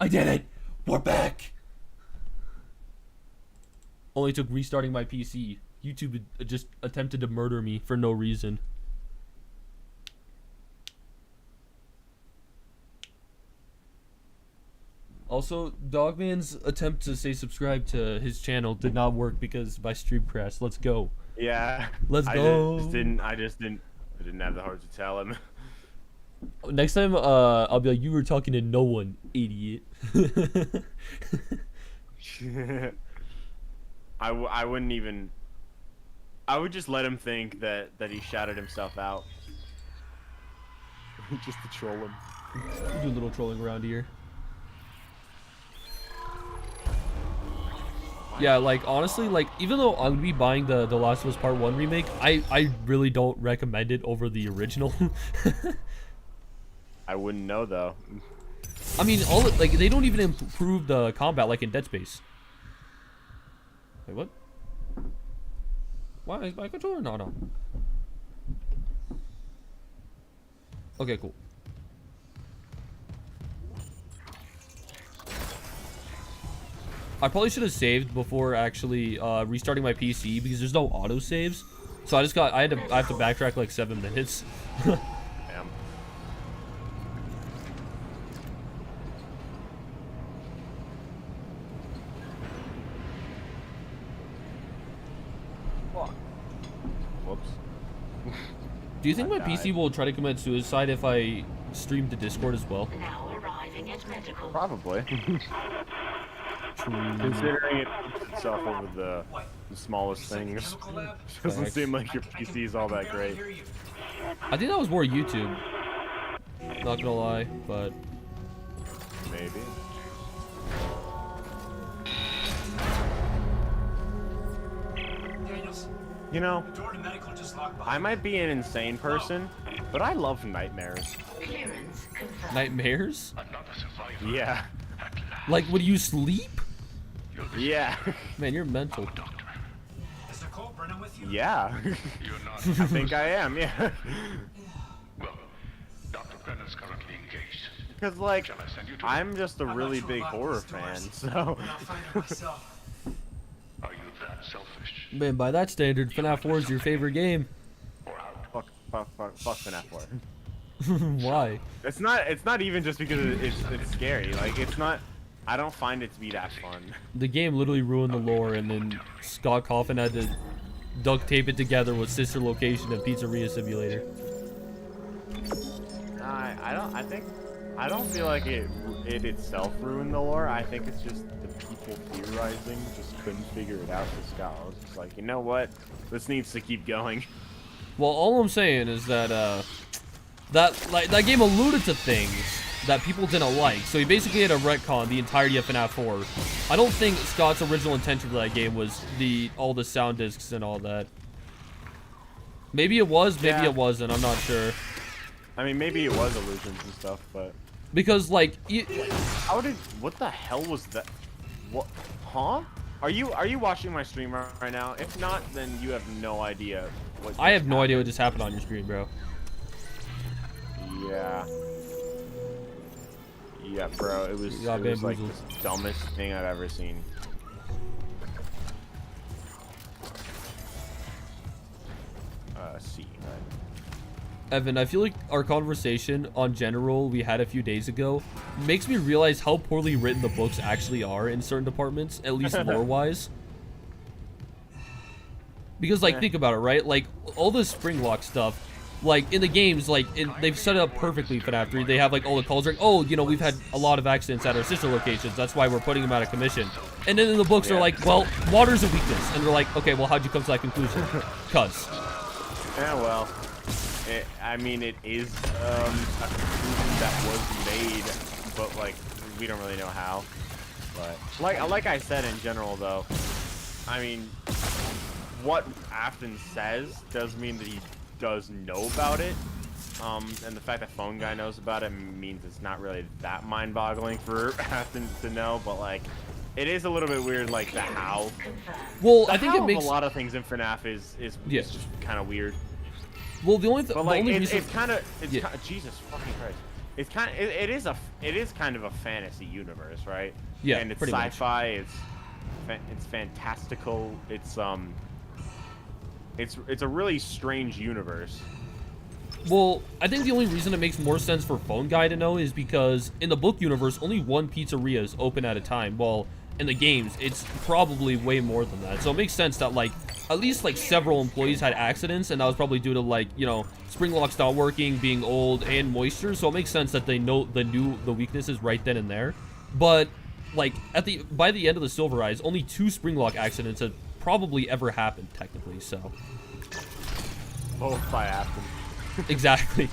I did it! We're back! Only took restarting my PC. YouTube just attempted to murder me for no reason. Also, Dogman's attempt to say subscribe to his channel did not work because my stream crashed. Let's go. Yeah. Let's go. I didn't have the heart to tell him. Next time, I'll be like, you were talking to no one, idiot. I wouldn't even. I would just let him think that he shouted himself out. Just to troll him. Do a little trolling around here. Yeah, like, honestly, like, even though I'm gonna be buying the Last of Us Part 1 remake, I really don't recommend it over the original. I wouldn't know, though. I mean, like, they don't even improve the combat like in Dead Space. Wait, what? Why is my controller not on? Okay, cool. I probably should have saved before actually restarting my PC because there's no auto saves. So I have to backtrack like 7 minutes. Damn. Whoops. Do you think my PC will try to commit suicide if I stream to Discord as well? Now arriving at medical. Probably. Considering it puts itself over the smallest things, doesn't seem like your PC is all that great. I think that was more YouTube. Not gonna lie, but Maybe. You know, I might be an insane person, but I love nightmares. nightmares? Yeah. Like when you sleep? Yeah. Man, you're mental. Yeah. I think I am, yeah. Well, Dr. Brennan's currently engaged. Because, like, I'm just a really big horror fan, so... Are you that selfish? Man, by that standard, FNAF 4 is your favorite game. Fuck FNAF 4. Why? It's not even just because it's scary. Like, it's not... I don't find it to be that fun. The game literally ruined the lore, and then Scott Coffin had to duct tape it together with Sister Location and Pizzeria Simulator. I don't feel like it itself ruined the lore. I think it's just the people theorizing just couldn't figure it out for Scott. I was just like, you know what? This needs to keep going. Well, all I'm saying is that that game alluded to things that people didn't like, so he basically had to retcon the entirety of FNAF 4. I don't think Scott's original intention for that game was all the sound discs and all that. Maybe it was, maybe it wasn't. I'm not sure. I mean, maybe it was illusions and stuff, but because like, what the hell was that? What? Huh? Are you watching my stream right now? If not, then you have no idea what. I have no idea what just happened on your screen, bro. Yeah. Yeah, bro, it was like the dumbest thing I've ever seen. C. Evan, I feel like our conversation on General we had a few days ago makes me realize how poorly written the books actually are in certain departments, at least lore-wise. Because, like, think about it, right? Like, all the Springlock stuff, like, in the games, like, they've set it up perfectly for FNAF 3. They have, like, all the calls, like, oh, you know, we've had a lot of accidents at our sister locations. That's why we're putting them out of commission. And then in the books, they're like, well, water's a weakness. And they're like, okay, well, how'd you come to that conclusion? Cuz. Yeah, well, I mean, it is a conclusion that was made, but, like, we don't really know how. But, like I said in general, though, I mean, what Afton says does mean that he does know about it, and the fact that Phone Guy knows about it means it's not really that mind-boggling for Afton to know, but like, it is a little bit weird, like the how. Well, I think it makes a lot of things in FNAF is just kind of weird. Well, but like, it's kind of Jesus fucking Christ. it is kind of a fantasy universe, right? Yeah, and it's pretty much. sci-fi. It's fantastical. It's a really strange universe. Well, I think the only reason it makes more sense for Phone Guy to know is because in the book universe, only one pizzeria is open at a time, while in the games, it's probably way more than that. So it makes sense that, like, at least, like, several employees had accidents, and that was probably due to, like, you know, spring locks not working, being old, and moisture. So it makes sense that they knew the weaknesses right then and there. But, like, by the end of the Silver Eyes, only 2 spring lock accidents had probably ever happened, technically, so. Both by accident. Exactly.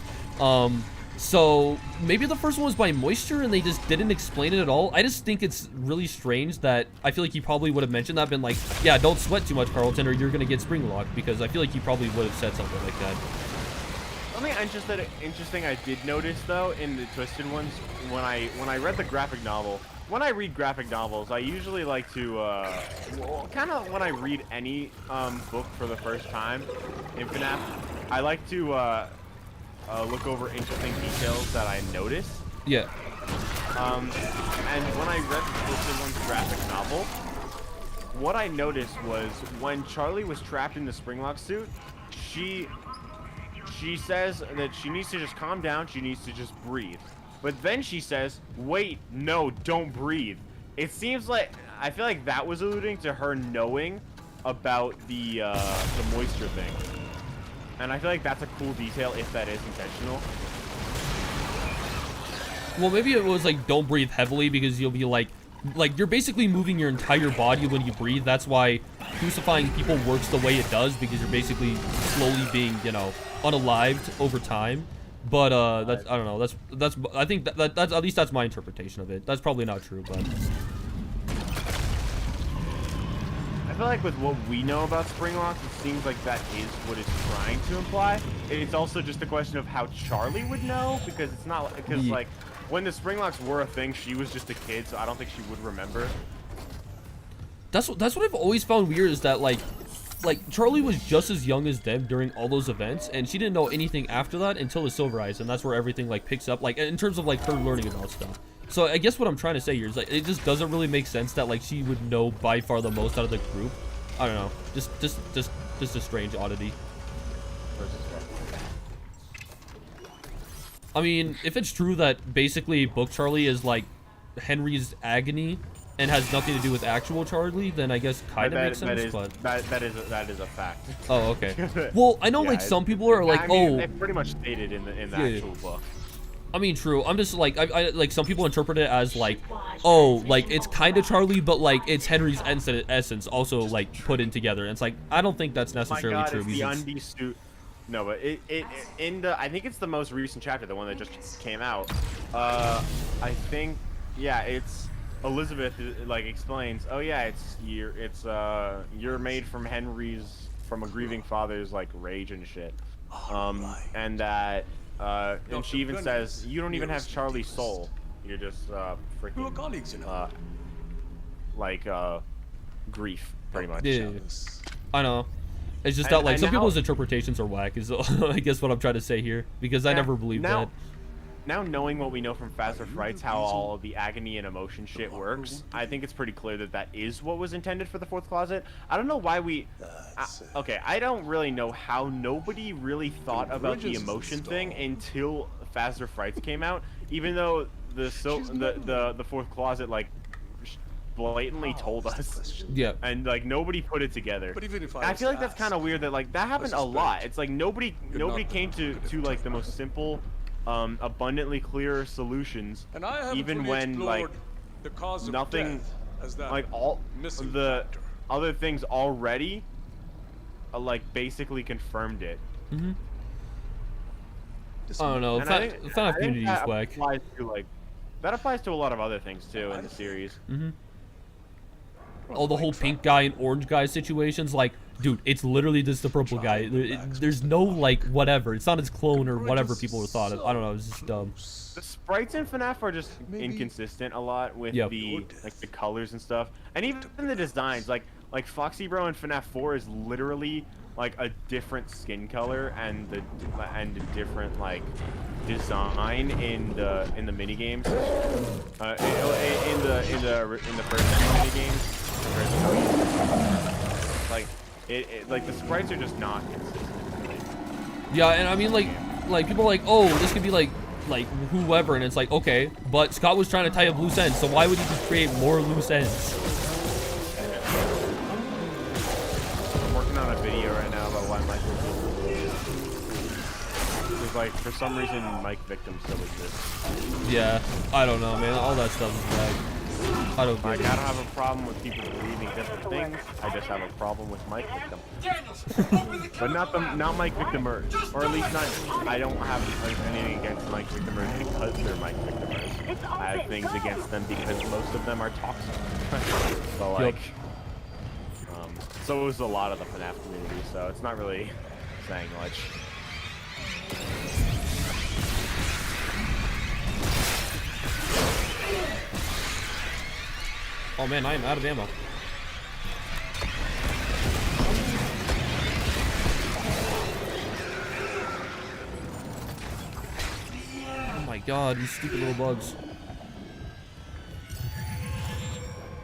So maybe the first one was by moisture and they just didn't explain it at all. I just think it's really strange that I feel like he probably would have mentioned that, been like, yeah, don't sweat too much, Carlton, or you're gonna get spring locked, because I feel like he probably would have said something like that. Something interesting I did notice though in the Twisted ones, when I read the graphic novel. When I read graphic novels, I usually like to, kind of when I read any book for the first time in FNAF, I like to look over interesting details that I notice. Yeah. And when I read the Twisted One's graphic novel, what I noticed was when Charlie was trapped in the Springlock suit, she says that she needs to just calm down, she needs to just breathe. But then she says, wait, no, don't breathe. It seems like, I feel like that was alluding to her knowing about the moisture thing. And I feel like that's a cool detail if that is intentional. Well, maybe it was like, don't breathe heavily, because you'll be like you're basically moving your entire body when you breathe. That's why crucifying people works the way it does, because you're basically slowly being, you know, unalived over time. But that's, I don't know, that's I think that's at least that's my interpretation of it. That's probably not true, but I feel like with what we know about Springlock, it seems like that is what it's trying to imply. It's also just a question of how Charlie would know, because it's not, because Yeah. like when the Springlocks were a thing, she was just a kid, so I don't think she would remember. that's what I've always found weird, is that like Charlie was just as young as them during all those events, and she didn't know anything after that until the Silver Eyes, and that's where everything like picks up, like in terms of like her learning about stuff. So I guess what I'm trying to say here is like, it just doesn't really make sense that like she would know by far the most out of the group. I don't know, just a strange oddity. I mean, if it's true that basically Book Charlie is like Henry's agony and has nothing to do with actual Charlie, then I guess kind of makes sense. But that is a fact. oh, okay. Well, I know like some people are like, I mean, oh, they pretty much stated in the actual book. I mean, true. I'm just like, I like some people interpret it as like, oh, like it's kind of Charlie, but like it's Henry's essence also like put in together. And it's like, I don't think that's necessarily My God, true. it's the undies suit. No, but in the, I think it's the most recent chapter, the one that just came out. I think, yeah, it's Elizabeth like explains. Oh yeah, you're made from from a grieving father's like rage and shit. And that. And she even says, you don't even have Charlie's soul. You're just freaking grief, pretty much. Yeah, I know. It's just that like some people's interpretations are whack, is I guess what I'm trying to say here, because I never believed that. Now knowing what we know from Faster Frights, how all of the agony and emotion shit works, I think it's pretty clear that that is what was intended for the fourth closet. I don't know why okay, I don't really know how nobody really thought about the emotion thing until Faster Frights came out, even though the fourth closet like blatantly told us. Yeah. And like nobody put it together. But even if I feel like that's kind of weird that like that happened a lot. It's like nobody came to like the most simple, abundantly clear solutions, And I even when like the cause of nothing, as that like all missing the factor. other things already, like basically confirmed it. Mm-hmm. I don't know. And I think Unity is whack. applies to like that applies to a lot of other things too in the series. Mm-hmm. Oh, the whole pink guy and orange guy situations, like, dude, it's literally just the purple guy. There's no, like, whatever. It's not his clone or whatever people thought. I don't know, it's just dumb. The sprites in FNAF are just inconsistent a lot with the colors and stuff. And even the designs, like, Like Foxy Bro in FNAF 4 is literally like a different skin color and a different like design in the mini games. In the first mini games. Like like the sprites are just not consistent. Yeah, and I mean like people are like, oh, this could be like whoever, and it's like, okay, but Scott was trying to tie up loose ends, so why would he just create more loose ends? I'm working on a video right now about why Mike Victim. Because like for some reason Mike Victim still exists. Yeah, I don't know, man. All that stuff is bad. I don't Like, get I it. don't have a problem with people believing different things. I just have a problem with Mike Victim. But not Mike Victimers, or at least not. I don't have anything against Mike Victimers because they're Mike Victimers. I have things against them because most of them are toxic. So like, so is a lot of the FNAF community. So it's not really saying much. Oh man, I am out of ammo. Oh my god, these stupid little bugs.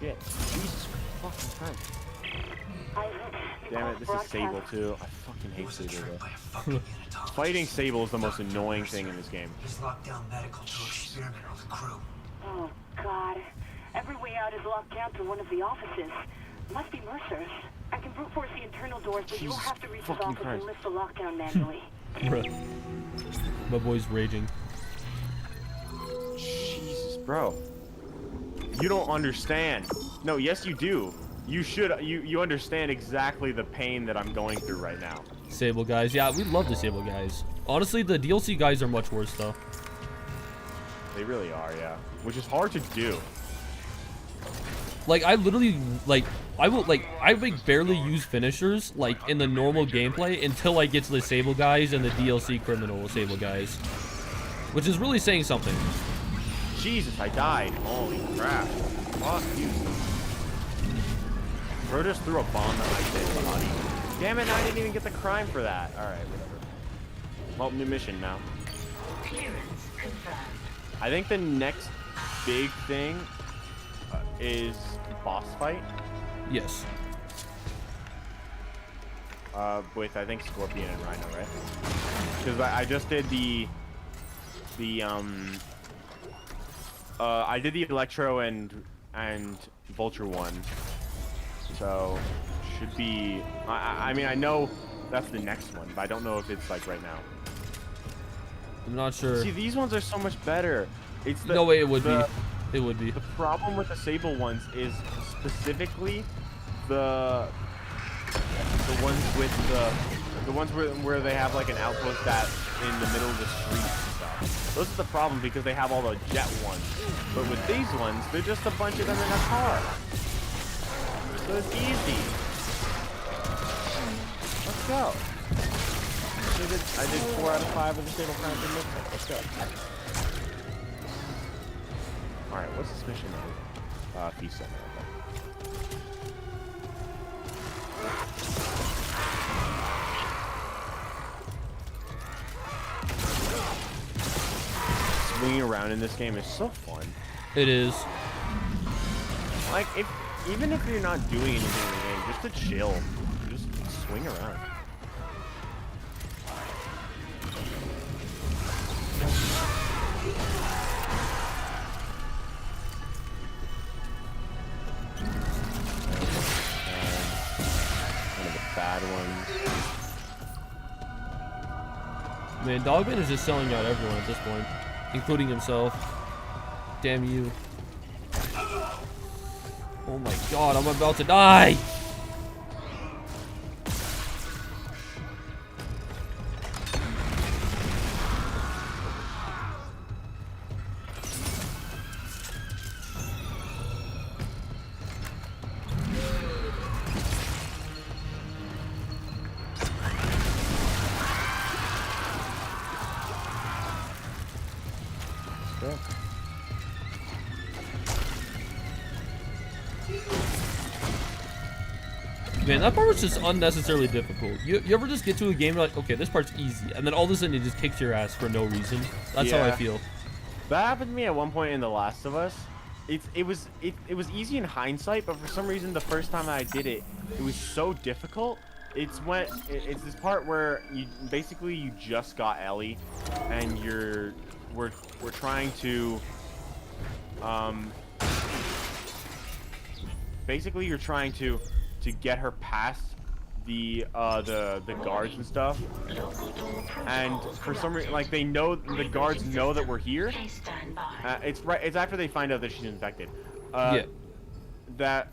Yeah, Jesus fucking Christ. Damn it, this is Sable too. I fucking hate Sable though. Fighting Sable is the most annoying thing in this game. He's locked down medical to experiment on the crew. Oh, God. Every way out is locked down to one of the offices. Must be Mercer's. I can brute force the internal doors, but you'll have to reach his fucking office Christ. and lift the lockdown manually. Bruh. My boy's raging. Jesus, bro. You don't understand. No, yes you do. You should. You understand exactly the pain that I'm going through right now. Sable guys. Yeah, we love the Sable guys. Honestly, the DLC guys are much worse though. They really are, yeah. Which is hard to do. Like, I literally, like, I barely use finishers, like, in the normal gameplay until I get to the Sable guys and the DLC criminal Sable guys. Which is really saying something. Jesus, I died. Holy crap. Fuck you. Bro just threw a bomb at my dead body. Damn it, I didn't even get the crime for that. Alright, whatever. Well, new mission now. Clearance confirmed. I think the next big thing is boss fight. Yes. With I think Scorpion and Rhino, right? Because I just did I did the Electro and Vulture one, so should be. I mean I know that's the next one, but I don't know if it's like right now. I'm not sure. See, these ones are so much better. It's the, No way, it would be. It would be. The problem with the Sable ones is specifically the ones with the ones where they have like an outpost that in the middle of the street and stuff. Those are the problem because they have all the jet ones. But with these ones, they're just a bunch of them in a car. So it's easy. Let's go. I did 4 out of 5 of the Sable crimes in Midnight. Let's go. Alright, what's this mission now? Feast Center, okay. Swinging around in this game is so fun. It is. Like, even if you're not doing anything in the game, just to chill, just swing around. Bad ones. Man, Dogman is just selling out everyone at this point, including himself. Damn you. Oh my god, I'm about to die! Man, that part was just unnecessarily difficult. You ever just get to a game like, okay, this part's easy, and then all of a sudden it just kicks your ass for no reason? That's how I feel. That happened to me at one point in The Last of Us. It was easy in hindsight, but for some reason the first time I did it, it was so difficult. It's this part where you just got Ellie, and we're trying to basically you're trying to get her past the guards and stuff, and for some reason, like, the guards know that we're here. It's after they find out that she's infected. That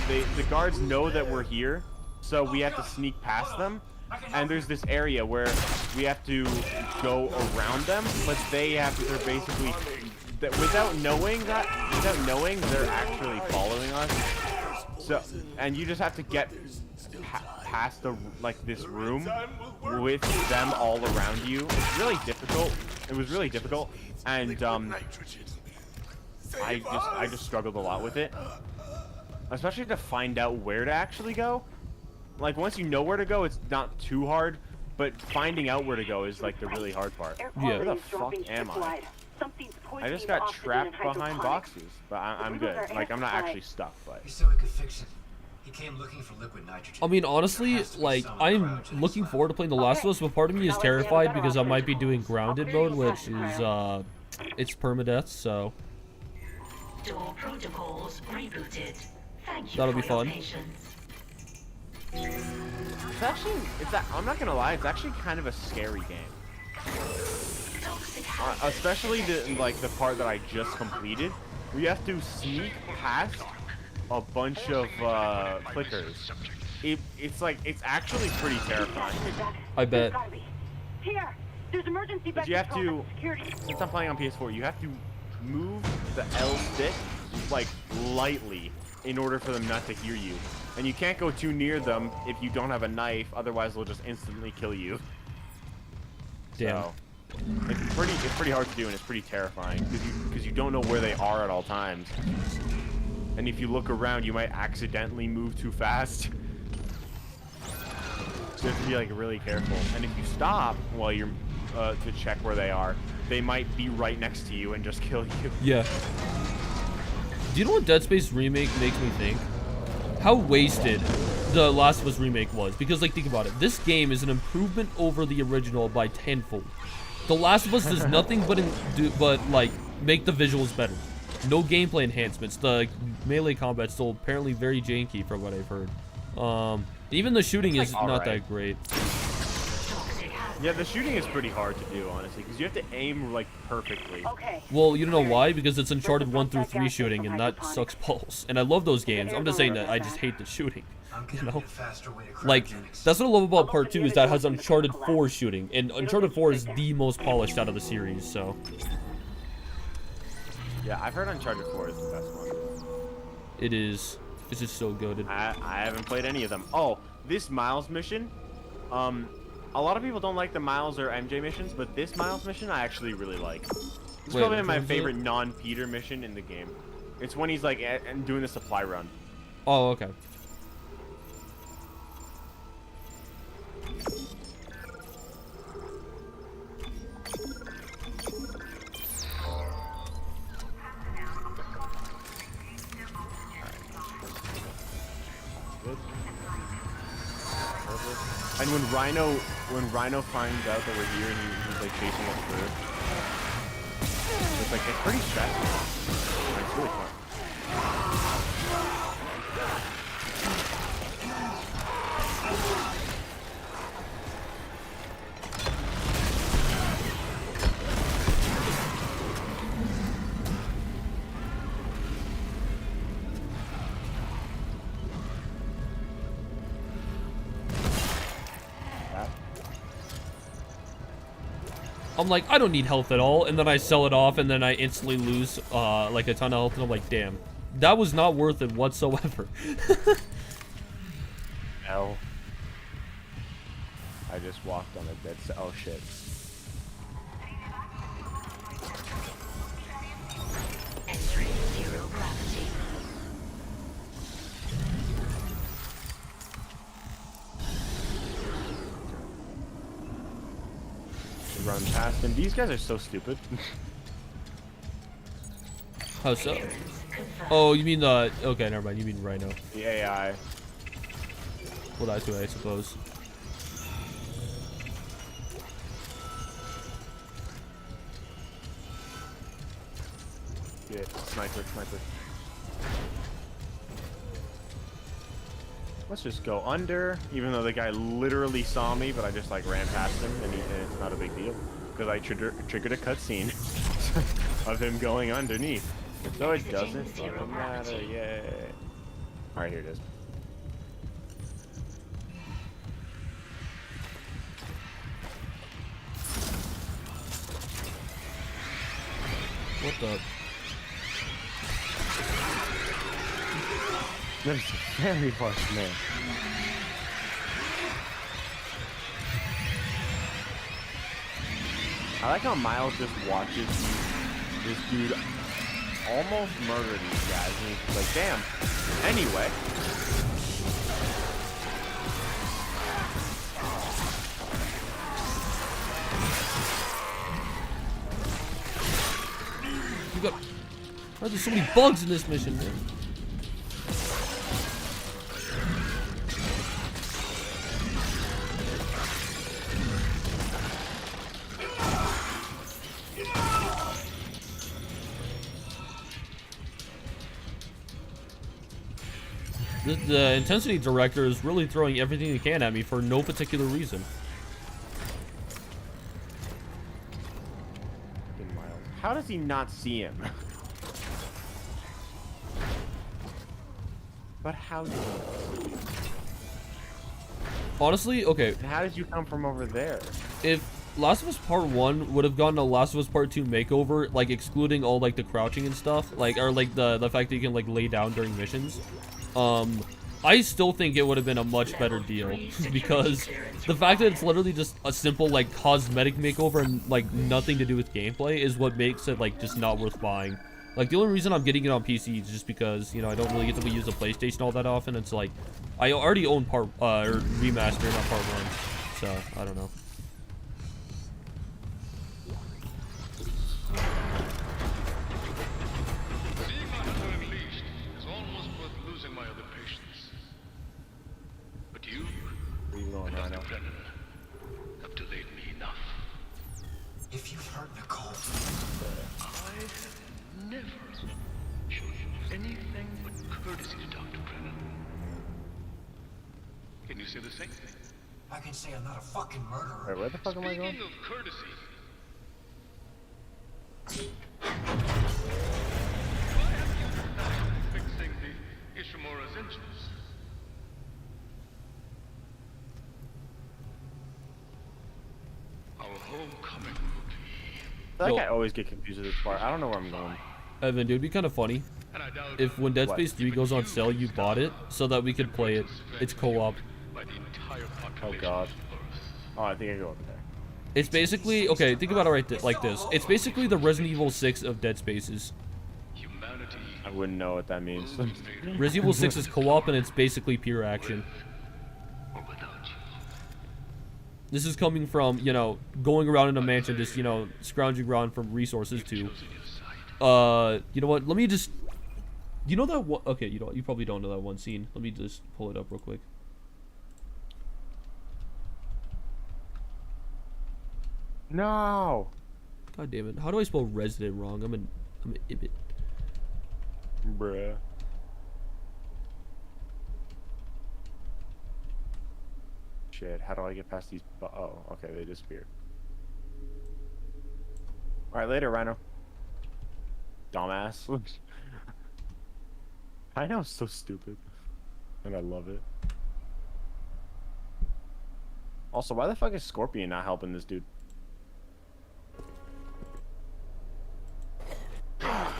the guards know that we're here, so we have to sneak past them. And there's this area where we have to go around them, but they're basically, without knowing they're actually following us. So, and you just have to get past this room with them all around you. It's really difficult. It was really difficult, and I just struggled a lot with it, especially to find out where to actually go. Like, once you know where to go, it's not too hard, but finding out where to go is like the really hard part. Yeah. Where the fuck am I? I just got trapped behind boxes, but I'm good. Like, I'm not actually stuck, but. He said we could fix it. He came looking for liquid nitrogen. I mean, honestly, like, I'm looking forward to playing The Last of Us, but part of me is terrified because I might be doing grounded mode, which is, it's permadeath, so. Door protocols rebooted. Thank you. That'll be for your fun. patience. It's actually, I'm not gonna lie, it's actually kind of a scary game. Especially the part that I just completed. We have to sneak past a bunch of clickers. It's actually pretty terrifying. I bet. Here, there's emergency But you have to, since I'm playing on PS4, you have to move the L stick like lightly in order for them not to hear you. And you can't go too near them if you don't have a knife, otherwise they'll just instantly kill you. Damn. So, it's pretty hard to do, and it's pretty terrifying because you don't know where they are at all times. And if you look around, you might accidentally move too fast. So you have to be like really careful. And if you stop while you're to check where they are, they might be right next to you and just kill you. Yeah. Do you know what Dead Space Remake makes me think? How wasted the Last of Us Remake was. Because, like, think about it. This game is an improvement over the original by tenfold. The Last of Us does nothing but like make the visuals better. No gameplay enhancements. The melee combat's still apparently very janky from what I've heard. Even the shooting is not that great. Yeah, the shooting is pretty hard to do, honestly, because you have to aim like perfectly. Okay. Well, you don't know why? Because it's Uncharted 1 through 3 shooting, and that sucks balls. And I love those games. I'm just saying that I just hate the shooting. You know? Like, that's what I love about Part 2 is that it has Uncharted 4 shooting, and Uncharted 4 is the most polished out of the series, so. Yeah, I've heard Uncharted 4 is the best one. It is. It's just so good. I haven't played any of them. Oh, this Miles mission, a lot of people don't like the Miles or MJ missions, but this Miles mission I actually really like. It's probably my favorite non-Peter mission in the game. It's when he's like doing the supply run. Oh, okay. And when Rhino finds out that we're here and he's like chasing us through, it's pretty stressful. It's really fun. I'm like, I don't need health at all, and then I sell it off, and then I instantly lose like a ton of health, and I'm like, damn, that was not worth it whatsoever. L. I just walked on a dead cell. Oh shit. Entering zero gravity. run past him. These guys are so stupid. How so? Oh, you mean the... Okay, never mind. You mean Rhino. The AI. Well, that too, I suppose. Yeah, sniper. Let's just go under, even though the guy literally saw me, but I just like ran past him, and it's not a big deal because I triggered a cutscene of him going underneath. So it doesn't fucking matter. Yay! All right, here it is. What the? That is a very harsh man. I like how Miles just watches this dude almost murder these guys, and he's just like, damn. Anyway. You got... Why are there so many bugs in this mission, man? The intensity director is really throwing everything he can at me for no particular reason. How does he not see him? But how did he? Honestly, okay. And how did you come from over there? If Last of Us Part 1 would have gotten a Last of Us Part 2 makeover, like excluding all like the crouching and stuff, like, or like the fact that you can like lay down during missions, I still think it would have been a much better deal because the fact that it's literally just a simple like cosmetic makeover and like nothing to do with gameplay is what makes it like just not worth buying. Like the only reason I'm getting it on PC is just because, you know, I don't really get to use the PlayStation all that often. It's like I already own part or remaster, not part 1, so I don't know. Seeing my hunter unleashed is almost worth losing my other patients. But you, Dr. Brennan, have delayed me enough. If you've hurt Nicole, I have never shown you anything but courtesy to Dr. Brennan. Can you say the same thing? I can say I'm not a fucking murderer. Wait, where the fuck am I going? Speaking of courtesy, why have you started fixing the Ishimura's engines? Our homecoming will be... I feel like Yo. I always get confused with this part. I don't know where I'm going. Evan, dude, it'd be kind of funny And I doubt if when Dead What? Space 3 goes on sale, you bought it so that we could play it. It's co-op. by the entire Oh population god. of Earth. Oh, I think I go over there. It's basically, okay, think about it like this. It's basically the Resident Evil 6 of Dead Spaces. Humanity I wouldn't know what that means. will be made Resident Evil 6 is co-op and it's basically pure action. or without you. This is coming from, you know, going around in a mansion, just, you know, scrounging around for resources to, Chosen your side. you know what, let me just, you know that one, okay, you know what, you probably don't know that one scene. Let me just pull it up real quick. No! God damn it, how do I spell resident wrong? I'm an idiot. Bruh. Shit, how do I get past these? Oh, okay, they disappeared. Alright, later, Rhino. Dumbass. Rhino's so stupid. And I love it. Also, why the fuck is Scorpion not helping this dude? Yeah.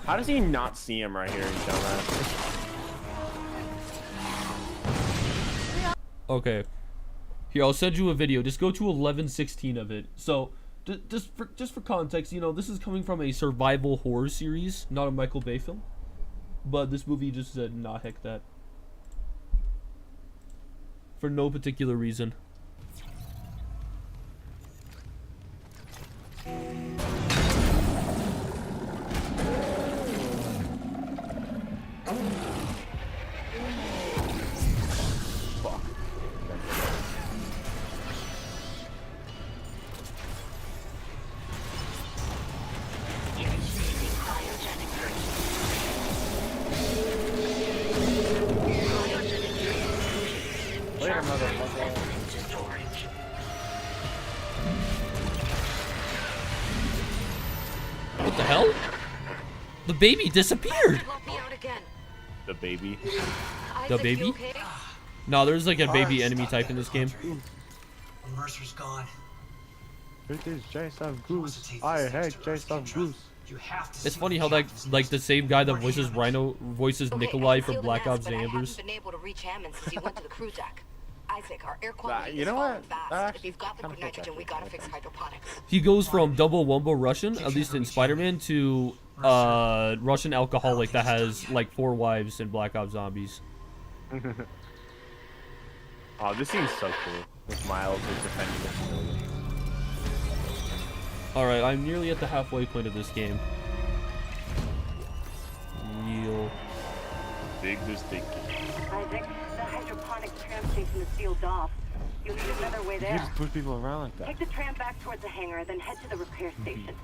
How does he not see him right here, you dumbass? Okay. Here, I'll send you a video. Just go to 11:16 of it. So, Just for context, you know, this is coming from a survival horror series, not a Michael Bay film. But this movie just said, nah, heck that. For no particular reason. Later, motherfucker. What the hell? The baby disappeared. Let me out again. The baby. The Isaac, baby? you okay? No, there's like a baby Alright, enemy stop type that, in this game. Audrey. When Mercer's gone. It is Jason he wants to Goose. take I these things hate to Earth, Jason Kendra. Goose. You have to It's see funny what how the that, captain like, the same guy that We're voices here. Rhino voices Okay, Nikolai I from feel the Black mass, Ops but and I Ambers. haven't been able to reach Hammond since he went to the crew deck. Isaac, our air quality you is know falling what? fast. That If you've got kinda liquid feels nitrogen, we accurate. gotta fix hydroponics. He goes from double wumbo Russian, at least in Spider-Man, to Russian alcoholic that has like 4 wives in Black Ops Zombies. Oh, this seems so cool. With Miles is defending the facility. Alright, I'm nearly at the halfway point of this game. Real. Big mistake. Isaac, the hydroponic tram station is sealed off. You'll need another way You there. just push people around like that. Take the tram back towards the hangar, then head to the repair station.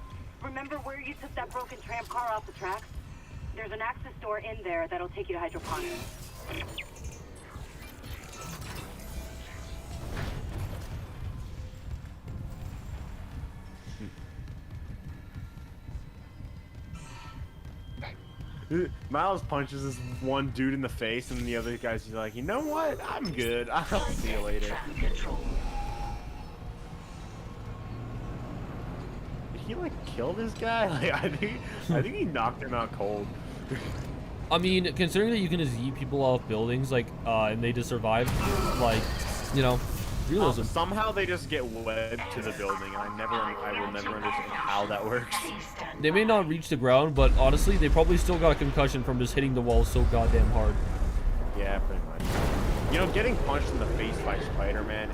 Remember where you took that broken tram car off the tracks? There's an access door in there that'll take you to hydroponics. Miles punches this one dude in the face, and the other guy's like, you know what? I'm good. I'll see you later. Traffic control. Did he like kill this guy? Like, I think he knocked him out cold. I mean, considering that you can just eat people off buildings, like, and they just survive, like, you know, realism. Somehow they just get wed to the building, and I will never understand how that works. Please stand They may not reach the ground, but honestly, they probably still got a concussion from just hitting the wall so goddamn hard. Yeah, pretty much. You know, getting punched in the face by Spider-Man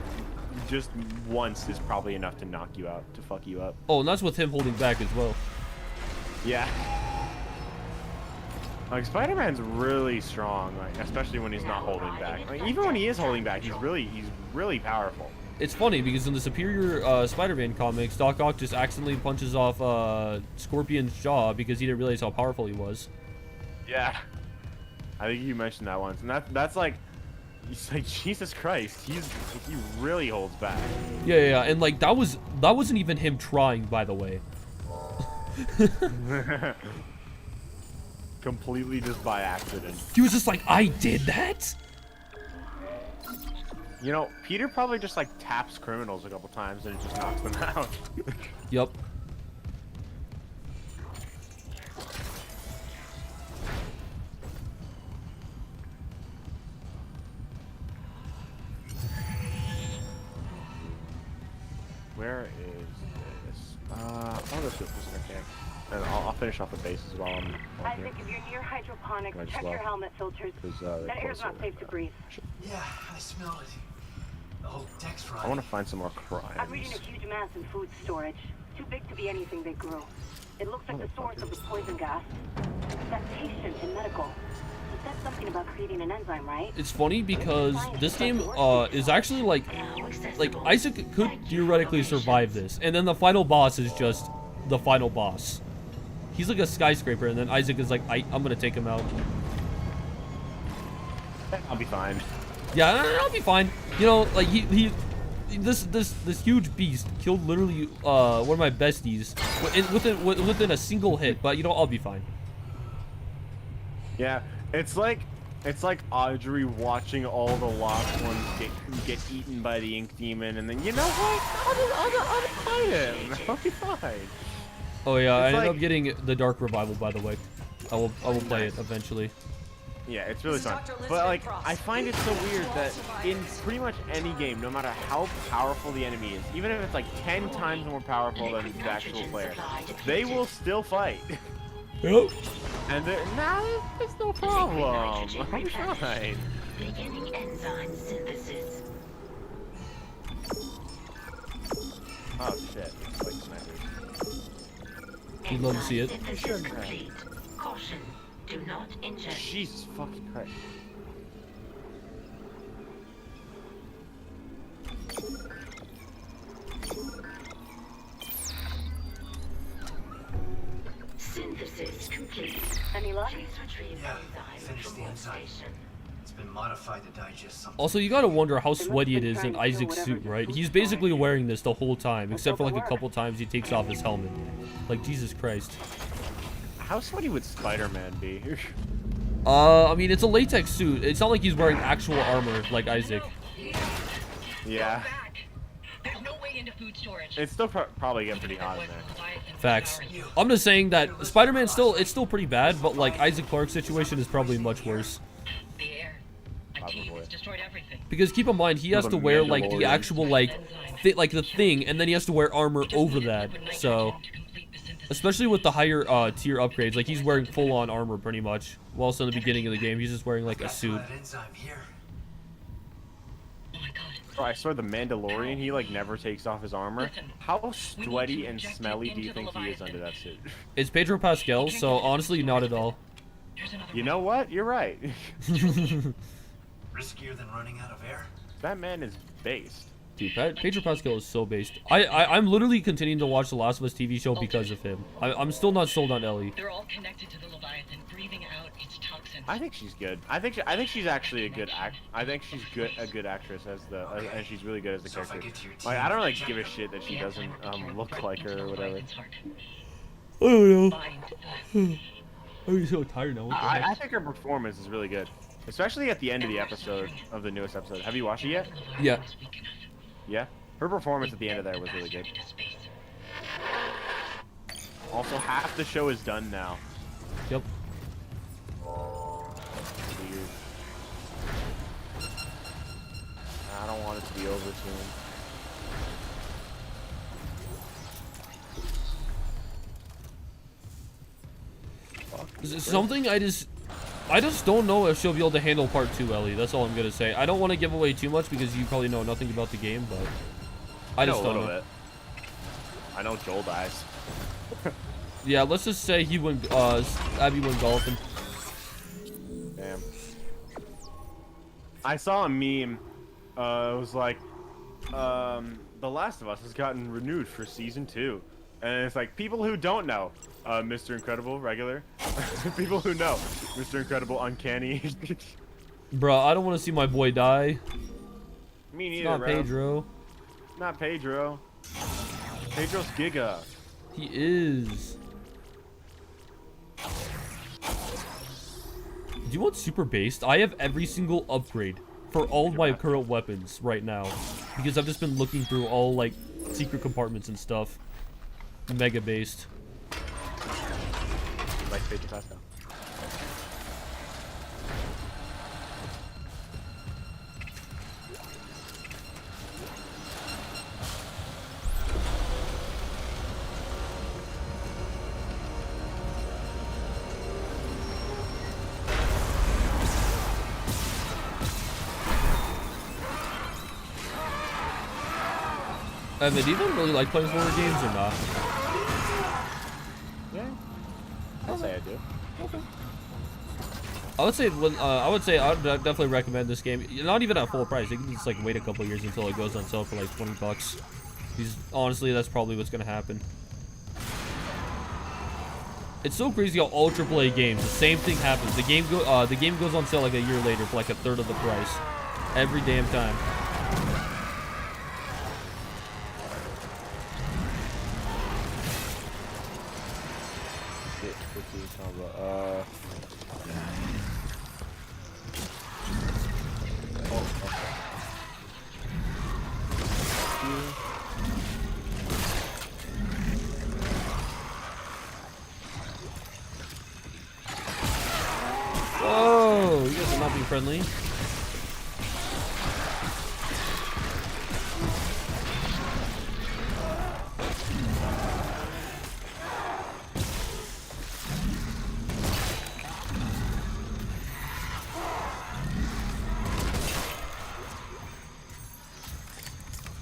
just once is probably enough to knock you out, to fuck you up. Oh, and that's with him holding back as well. Yeah. Like, Spider-Man's really strong, like, especially when he's not holding back. Like, even when he is holding back, he's really powerful. It's funny because in the Superior Spider-Man comics, Doc Ock just accidentally punches off Scorpion's jaw because he didn't realize how powerful he was. Yeah. I think you mentioned that once, and that's like, it's like, Jesus Christ, he really holds back. Yeah, and like that wasn't even him trying, by the way. Completely just by accident. He was just like, I did that? You know, Peter probably just like taps criminals a couple times and it just knocks them out. Yup. Where is this? I'll go through this okay. And I'll finish off the base as well. I'm here. Isaac, if you're near hydroponics, Might as check well. your helmet filters. 'Cause, they're That air's closer. not safe to breathe. Yeah, I smell it. The whole deck's I rotting. want to find some more I'm reading crimes. a huge mass in food storage. Too big to be anything they grew. It looks like the source of the poison gas. That patient in medical. He said something about creating an enzyme, right? It's funny because this game is actually like Isaac could theoretically survive this, and then the final boss is just the final boss. He's like a skyscraper, and then Isaac is like, I'm gonna take him out. I'll be fine. Yeah, I'll be fine. You know, like this huge beast killed literally one of my besties within a single hit. But you know, I'll be fine. Yeah, it's like Audrey watching all the lost ones get eaten by the ink demon, and then you know what? I'll fight him. I'll be fine. Oh yeah, I It's ended like- up getting the Dark Revival, by the way. I will play it eventually. Yeah, it's really fun. But like, I find it so weird that in pretty much any game, no matter how powerful the enemy is, even if it's like 10 times more powerful than the actual player, they will still fight. Yep. And nah, there's no problem. I'm fine. Beginning enzyme synthesis. Oh shit. It's like snipers. You'd love to see it. Synthesis complete. Caution. Do not inject. Jesus fucking Christ. Synthesis complete. Any luck? Please retrieve Yeah, enzyme finished from the enzyme. workstation. It's been modified to digest something. Also, you gotta wonder how sweaty it is in Isaac's suit, right? He's basically wearing this the whole time, except for like a couple times he takes off his helmet. Like, Jesus Christ. How sweaty would Spider-Man be? I mean, it's a latex suit. It's not like he's wearing actual armor like Isaac. Yeah. There's no way into food storage. It's still probably getting pretty hot in there. Facts. I'm just saying that Spider-Man it's still pretty bad, but like Isaac Clarke's situation is probably much worse. The air. Probably. It's destroyed everything. Because keep in mind, he has to wear like the actual like the thing, and then he has to wear armor over that. So, especially with the higher tier upgrades, like he's wearing full-on armor pretty much. Whilst in the beginning of the game, he's just wearing like a suit. That enzyme here. Oh my god. Bro, I swear the Mandalorian, he like never takes off his armor. How sweaty and smelly do you think he is under that suit? It's Pedro Pascal, so honestly, not at all. There's another You know what? You're right. Riskier than running out of air. That man is based. Dude, Pedro Pascal is so based. I'm literally continuing to watch The Last of Us TV show because of him. I'm still not sold on Ellie. They're all connected to the Leviathan, breathing out its toxins. I think she's good. I think she's actually a good I think she's a good actress and she's really good as the So if I character. get to your Like team, I don't like give a shit that she doesn't look like her or whatever. I don't know. Bind. I'm so tired now. What the I heck? think her performance is really good, especially at the end of the episode of the newest episode. Have you watched it yet? Yeah. Yeah. Her performance at the end of there was really good. Also, half the show is done now. Yep. Weird. I don't want it to be over soon. Is it something I just don't know if she'll be able to handle part 2, Ellie. That's all I'm gonna say. I don't want to give away too much because you probably know nothing about the game, but I just know a don't little know. bit. I know Joel dies. Yeah, let's just say he went Abby went golfing. Damn. I saw a meme. It was like, The Last of Us has gotten renewed for season 2, and it's like people who don't know, Mr. Incredible regular, people who know, Mr. Incredible uncanny. Bruh, I don't want to see my boy die. Me It's neither, not bro. Pedro. Not Pedro. Pedro's Giga. He is. Do you want super based? I have every single upgrade for all of my current weapons right now because I've just been looking through all like secret compartments and stuff. Mega based. Like Pedro Pascal. Evan, do you even really like playing horror games or not? Yeah. I'll say I do. I would say I would definitely recommend this game. Not even at full price. You can just like wait a couple years until it goes on sale for like $20. Because honestly, that's probably what's gonna happen. It's so crazy how all AAA games, the same thing happens. The game goes on sale like a year later for like a third of the price, every damn time. Oh friendly.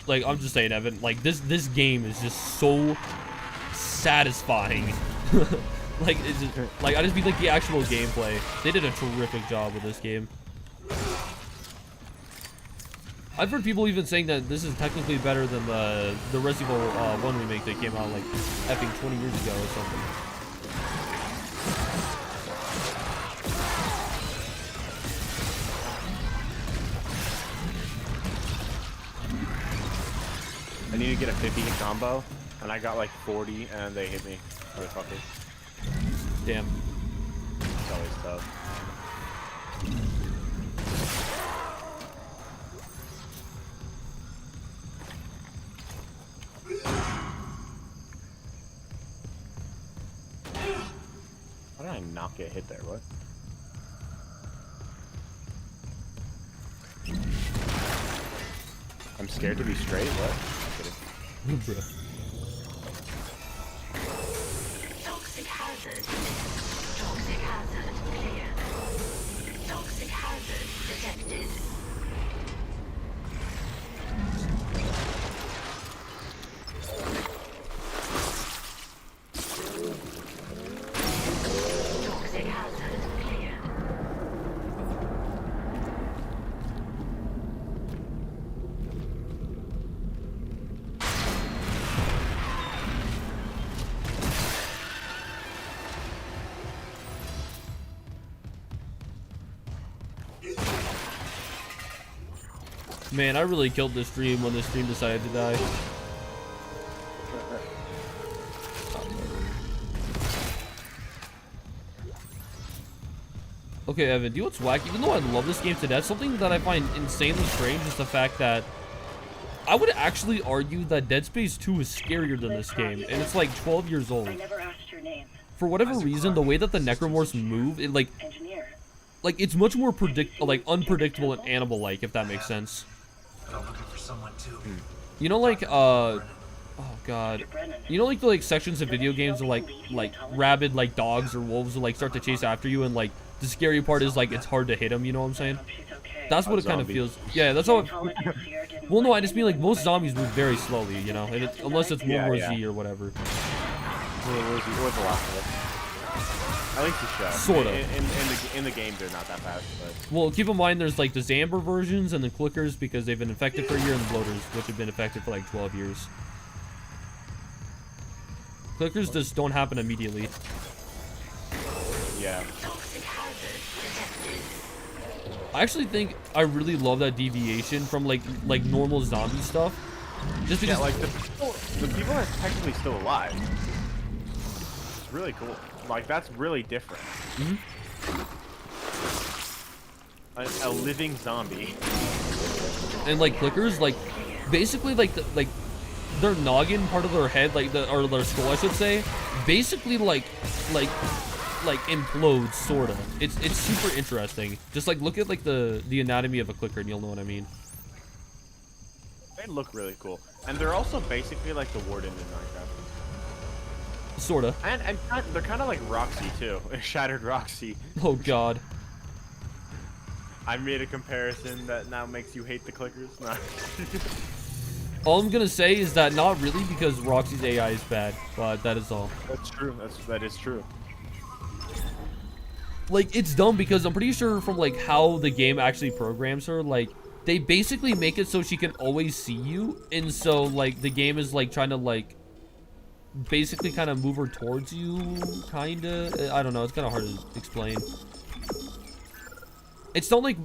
Like, I'm just saying, Evan, like, this game is just so satisfying. Like, it's just, like, I just mean, like, the actual gameplay. They did a terrific job with this game. I've heard people even saying that this is technically better than the Resident Evil 1 remake that came out, like, effing 20 years ago or something. I need to get a 50 hit combo, and I got like 40, and they hit me. Motherfucker. Damn. It's always tough. How did I not get hit there? What? I'm scared to be straight. What? I'm kidding. Toxic hazard. Toxic hazard clear. Toxic hazard detected. Toxic hazard clear. Man, I really killed this stream when this stream decided to die. Okay, Evan, do you know what's wacky? Even though I love this game to death, something that I find insanely strange is the fact that I would actually argue that Dead Space 2 is scarier than this game, and it's like 12 years old. I never asked your name. For whatever reason, the way that the necromorphs move, it like it's much more unpredictable and animal-like, if that makes sense. But I'm looking for someone too. You know, like oh god, you know, like the sections of video games are like rabid like dogs or wolves will like start to chase after you, and like the scary part is like it's hard to hit them. You know what I'm saying? That's what it kind of feels. Yeah, that's how. Well, no, I just mean like most zombies move very slowly. You know, and unless it's World War Z or whatever. Or the last of Us. I like the show. Sort of. In the game, they're not that fast, but... Well, keep in mind there's like the Zamber versions and the Clickers because they've been infected for a year, and the Bloaters, which have been infected for like 12 years. Clickers just don't happen immediately. Yeah. I actually think I really love that deviation from like normal zombie stuff. Just because, yeah, like the people are technically still alive. It's really cool. Like, that's really different. A living zombie. And like Clickers, like basically like their noggin part of their head, or their skull, I should say, basically like implodes, sorta. It's super interesting. Just like look at like the anatomy of a Clicker, and you'll know what I mean. They look really cool, and they're also basically like the Warden in Minecraft. Sorta. And they're kind of like Roxy too. Shattered Roxy. Oh god. I made a comparison that now makes you hate the Clickers. No. All I'm gonna say is that not really, because Roxy's AI is bad, but that is all. That's true. That is true. Like, it's dumb because I'm pretty sure from like how the game actually programs her, like they basically make it so she can always see you, and so like the game is like trying to like basically kind of move her towards you, kinda. I don't know, it's kind of hard to explain. It's not like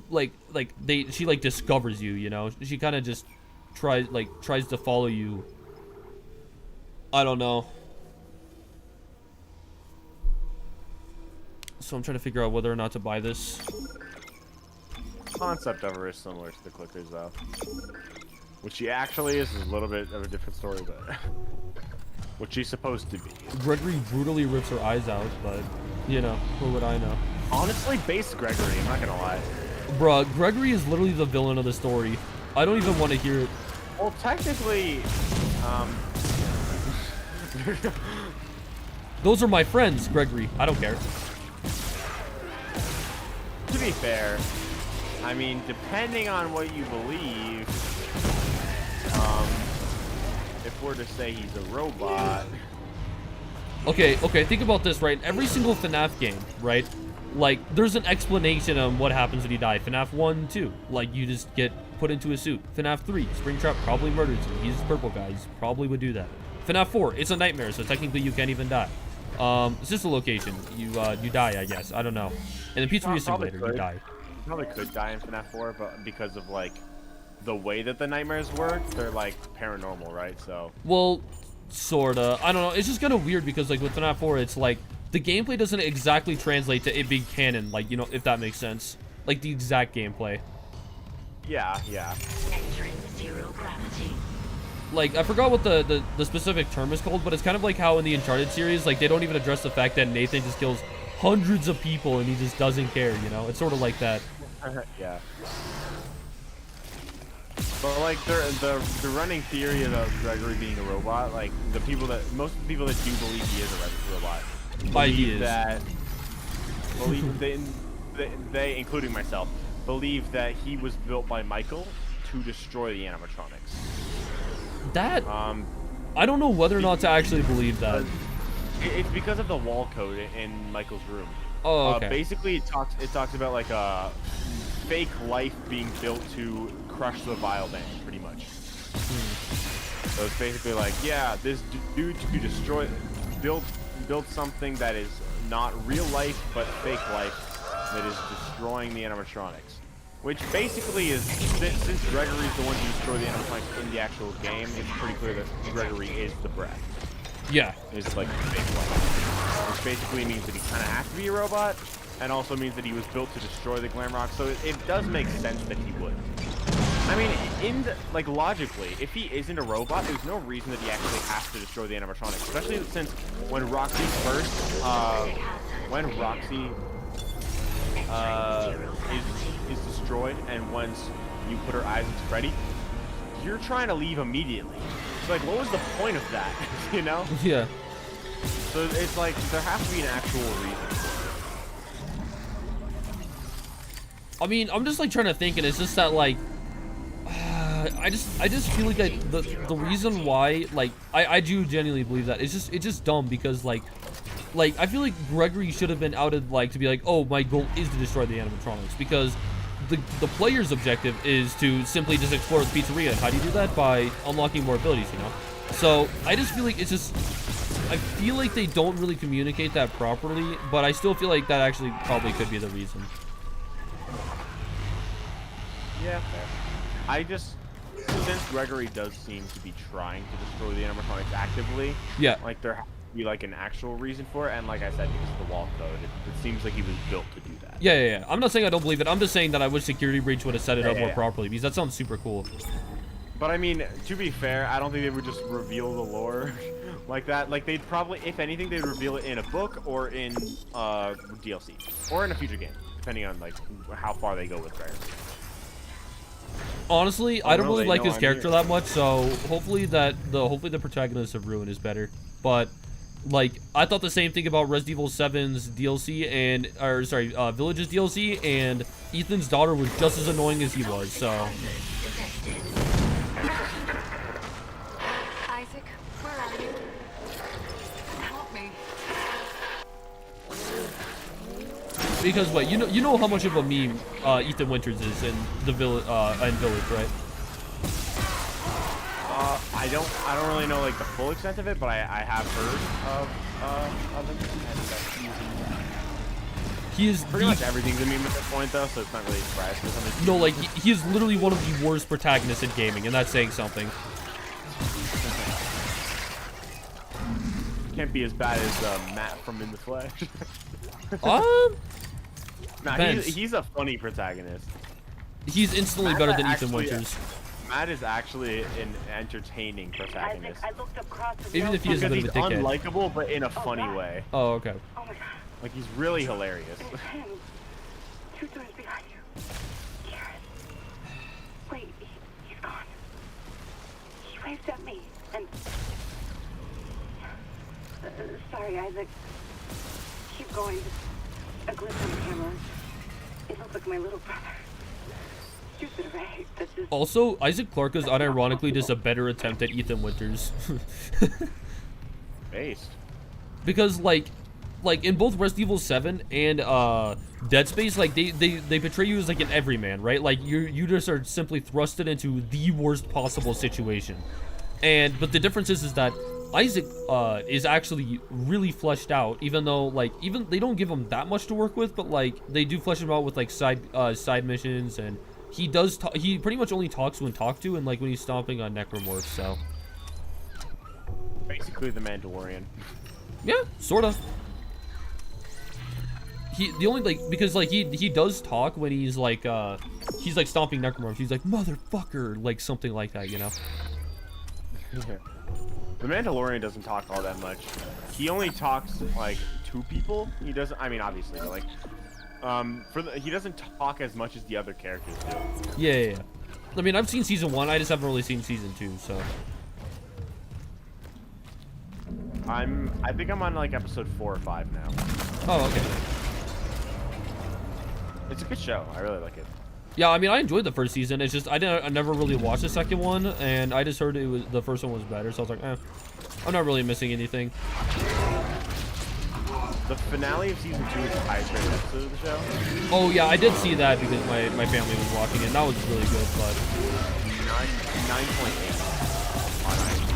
she like discovers you, you know. She kind of just tries to follow you. I don't know. So I'm trying to figure out whether or not to buy this. Concept of her is similar to the Clickers, though. What she actually is a little bit of a different story, but what she's supposed to be. Gregory brutally rips her eyes out, but you know, what would I know? Honestly, base Gregory, I'm not gonna lie. Bruh, Gregory is literally the villain of the story. I don't even want to hear it. Well, technically, Those are my friends, Gregory. I don't care. to be fair, I mean, depending on what you believe, if we're to say he's a robot. Okay, think about this, right? Every single FNAF game, right? Like, there's an explanation on what happens when you die. FNAF 1, 2, like, you just get put into a suit. FNAF 3, Springtrap probably murders you. He's the purple guy. He probably would do that. FNAF 4, it's a nightmare, so technically you can't even die. It's just a location. You die, I guess. I don't know. And the Pizzeria Simulator, you die. You probably could die in FNAF 4, but because of, like, the way that the nightmares work, they're, like, paranormal, right? So... Well, sorta. I don't know. It's just kind of weird because, like, with FNAF 4, it's like, the gameplay doesn't exactly translate to it being canon, like, you know, if that makes sense. Like, the exact gameplay. Yeah, yeah. Entering zero gravity. Like, I forgot what the specific term is called, but it's kind of like how in the Uncharted series, like, they don't even address the fact that Nathan just kills hundreds of people and he just doesn't care, you know? It's sort of like that. Yeah. But like the running theory about Gregory being a robot, like most people that do believe he is a robot, believe that they, including myself, believe that he was built by Michael to destroy the animatronics. That I don't know whether or not to actually believe that. It's because of the wall code in Michael's room. Oh, okay. Basically, it talks about like a fake life being built to crush the Vile Band, pretty much. So it's basically like, yeah, this dude to build something that is not real life but fake life that is destroying the animatronics. Which basically is, since Gregory's the one who destroyed the animatronics in the actual game, it's pretty clear that Gregory is the Breath. Yeah. It's like fake life. Which basically means that he kind of has to be a robot, and also means that he was built to destroy the Glam Rock, so it does make sense that he would. I mean, like, logically, if he isn't a robot, there's no reason that he actually has to destroy the animatronics, especially since when Roxy first, is destroyed, and once you put her eyes into Freddy, you're trying to leave immediately. So, like, what was the point of that, you know? Yeah. So it's like, there has to be an actual reason. I mean, I'm just like trying to think, and it's just that like, I just feel like the reason why, like, I do genuinely believe that it's just dumb because like I feel like Gregory should have been outed, like, to be like, oh, my goal is to destroy the animatronics, because the player's objective is to simply just explore the pizzeria. And how do you do that? By unlocking more abilities, you know? So I just feel like it's just, I feel like they don't really communicate that properly, but I still feel like that actually probably could be the reason. Yeah, fair. I just, since Gregory does seem to be trying to destroy the animatronics actively, yeah, like, there has to be like an actual reason for it, and like I said, because of the wall code, it seems like he was built to do that. Yeah. I'm not saying I don't believe it. I'm just saying that I wish Security Breach would have set it up more properly, because that sounds super cool. But I mean, to be fair, I don't think they would just reveal the lore like that. Like, they'd probably, if anything, they'd reveal it in a book or in DLC or in a future game, depending on like how far they go with Gregory. Honestly, I don't really like his character that much, so hopefully the protagonist of Ruin is better. But like, I thought the same thing about Resident Evil 7's DLC Village's DLC, and Ethan's daughter was just as annoying as he was. So. Isaac, where are you? Help me. Because what, you know how much of a meme Ethan Winters is in the Village, right? I don't really know like the full extent of it, but I have heard of him. He is pretty much everything's a meme at this point, though, so it's not really a surprise for something. No, like, he is literally one of the worst protagonists in gaming, and that's saying something. Can't be as bad as Matt from In the Flesh. Nah, he's a funny protagonist. He's instantly better than Ethan Winters. Matt is actually an entertaining protagonist. I looked across the even if he is a bit of a dickhead. He's unlikable, but in a funny way. Oh, okay. Oh my god. Like, he's really hilarious. It's him. 2 doors behind you. sent me, and... sorry, Isaac. Keep going. A glimpse on the camera. It looks like my little brother. Stupid, right? This is... Also, Isaac Clarke is unironically just a better attempt at Ethan Winters. Based. Because, like in both Resident Evil 7 and Dead Space, like they portray you as like an everyman, right? Like you just are simply thrusted into the worst possible situation. But the difference is that Isaac is actually really fleshed out, even though like even they don't give him that much to work with, but like they do flesh him out with like side missions, and he pretty much only talks when talked to, and like when he's stomping on necromorphs. So Basically the Mandalorian. yeah, sort of. The only like because like he does talk when he's like stomping necromorphs. He's like motherfucker, like something like that, you know. The Mandalorian doesn't talk all that much. He only talks like to people. He doesn't. I mean, obviously, but like, he doesn't talk as much as the other characters do. Yeah. I mean, I've seen season 1. I just haven't really seen season 2. So. I think I'm on like episode 4 or 5 now. Oh, okay. It's a good show. I really like it. Yeah, I mean, I enjoyed the first season. It's just I never really watched the second one, and I just heard the first one was better. So I was like, I'm not really missing anything. The finale of season 2 is the highest rated episode of the show. Oh yeah, I did see that because my family was watching it. And that was really good, but 9.8 on IMDb.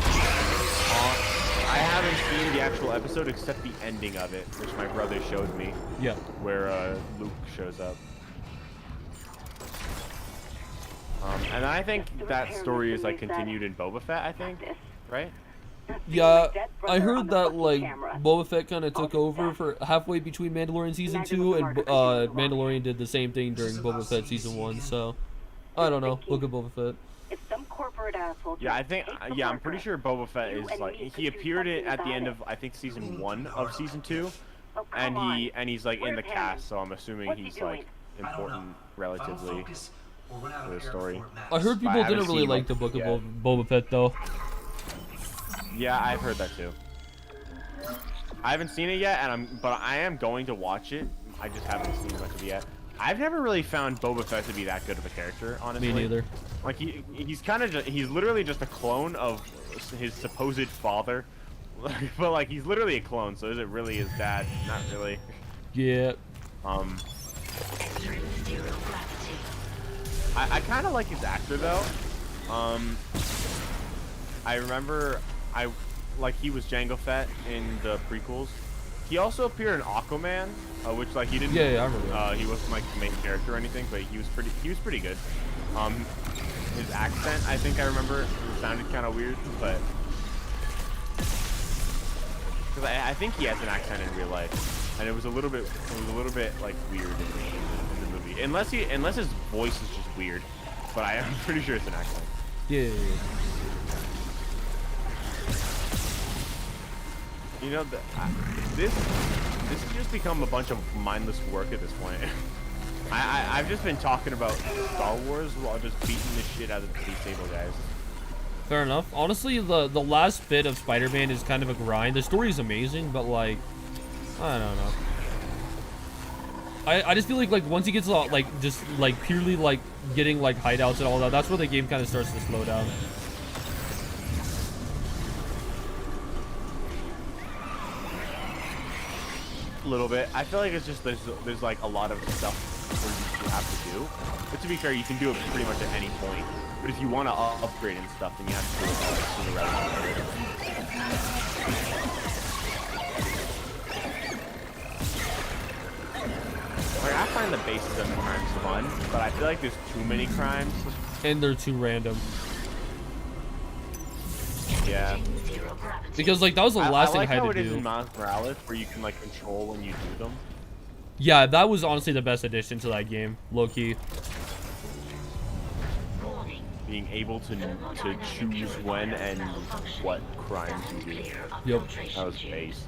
I haven't seen the actual episode except the ending of it, which my brother showed me. yeah. Where Luke shows up. And I think that story is like continued in Boba Fett, I think, right? Yeah, I heard that like Boba Fett kind of took over for halfway between Mandalorian season 2 and Mandalorian did the same thing during Boba Fett season 1. So I don't know. Book of Boba Fett. If some corporate asshole... Yeah, I think. Yeah, I'm pretty sure Boba Fett is like he appeared at the end of I think season 1 of season 2, and he's like in the cast. So I'm assuming he's like important relatively to the story. I heard people didn't really like the Book of Boba Fett though. Yeah, I've heard that too. I haven't seen it yet, but I am going to watch it. I just haven't seen much of it yet. I've never really found Boba Fett to be that good of a character, honestly. Me neither. Like he's literally just a clone of his supposed father, but like he's literally a clone. So is it really his dad? Not really. Yeah. I kind of like his actor though. I remember he was Jango Fett in the prequels. He also appeared in Aquaman, which like he didn't. Yeah, I remember that. He wasn't like the main character or anything, but he was pretty good. His accent, I think I remember, it sounded kind of weird, but because I think he has an accent in real life, and it was a little bit like weird in the movie, unless his voice is just weird, but I'm pretty sure it's an accent. Yeah. You know, this has just become a bunch of mindless work at this point. I've just been talking about Star Wars while just beating the shit out of the Sable guys. Fair enough. Honestly, the last bit of Spider-Man is kind of a grind. The story is amazing, but like, I don't know. I just feel like once he gets like just like purely like getting like hideouts and all that, that's where the game kind of starts to slow down. A little bit. I feel like it's just there's like a lot of stuff you have to do. But to be fair, you can do it pretty much at any point. But if you want to upgrade and stuff, then you have to do it sooner rather than later. Like I find the bases of the crimes fun, but I feel like there's too many crimes. And they're too random. Yeah. Because like that was the last thing I had to do. I like how it is in Miles Morales, where you can like control when you do them. Yeah, that was honestly the best addition to that game, low-key. Being able to choose when and what crimes you do. Yep. That was based.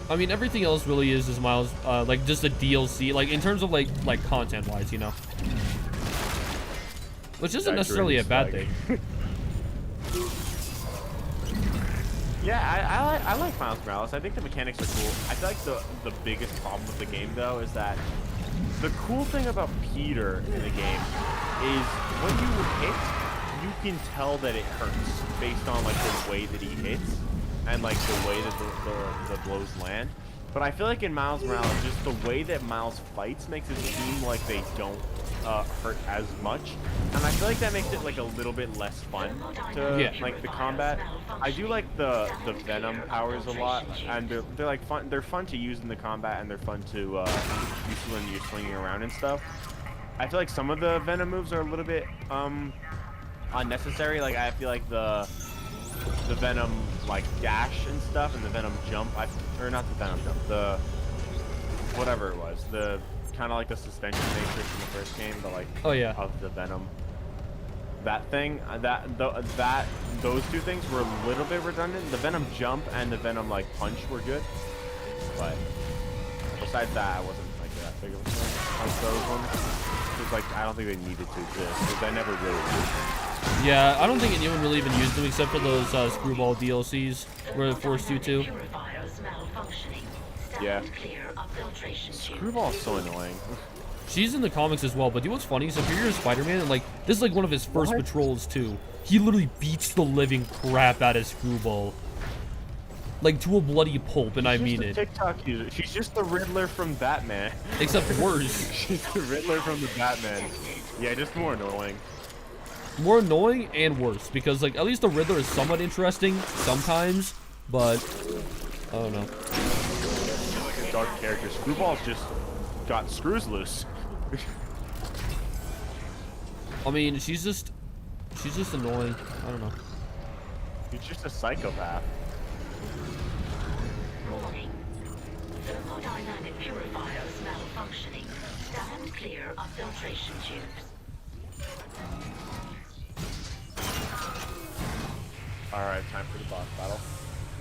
I mean, everything else really is Miles, like just a DLC, like in terms of like content-wise, you know. Which isn't necessarily a bad thing. Yeah, I like Miles Morales. I think the mechanics are cool. I feel like the biggest problem with the game, though, is that the cool thing about Peter in the game is when you hit, you can tell that it hurts based on like the way that he hits and like the way that the blows land. But I feel like in Miles Morales, just the way that Miles fights makes it seem like they don't hurt as much, and I feel like that makes it like a little bit less fun to like the combat. I do like the Venom powers a lot, and they're like fun. They're fun to use in the combat, and they're fun to use when you're swinging around and stuff. I feel like some of the Venom moves are a little bit unnecessary. Like I feel like the Venom like dash and stuff, and the Venom jump. Or not the Venom jump. The whatever it was. The kind of like the suspension matrix in the first game, but like of the Venom. That thing, those two things were a little bit redundant. The Venom jump and the Venom like punch were good, but besides that, I wasn't like that big of a fan of those ones. It's like I don't think they needed to exist because I never really used them. Yeah, I don't think anyone really even used them except for those Screwball DLCs where it forced you to. Yeah. Screwball's so annoying. She's in the comics as well, but you know what's funny? Superior Spider-Man, and like this is like one of his first patrols too. He literally beats the living crap out of Screwball, like to a bloody pulp, and I mean it. TikTok user. She's just the Riddler from Batman. Except worse. She's the Riddler from the Batman. Yeah, just more annoying. More annoying and worse because like at least the Riddler is somewhat interesting sometimes, but I don't know. Dark character. Screwball's just got screws loose. I mean, she's just annoying. I don't know. He's just a psychopath. Warning. Thermodynamic purifiers malfunctioning. Stand clear of filtration tubes. Alright, time for the boss battle.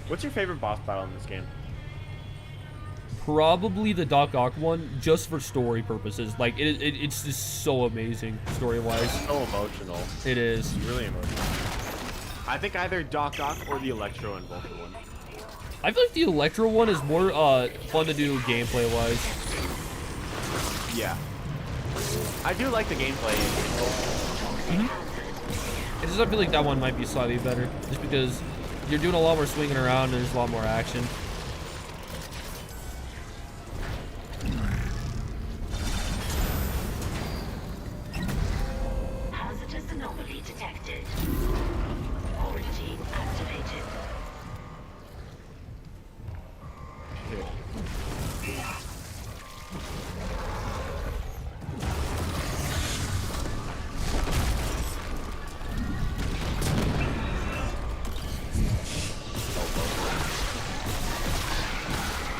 What's your favorite boss battle in this game? Probably the Doc Ock one, just for story purposes. Like, it's just so amazing, story-wise. So emotional. It is. It's really emotional. I think either Doc Ock or the Electro and Vulture one. I feel like the Electro one is more fun to do gameplay-wise. Yeah. I do like the gameplay. I just feel like that one might be slightly better, just because you're doing a lot more swinging around and there's a lot more action. Hazardous anomaly detected. Quarantine activated.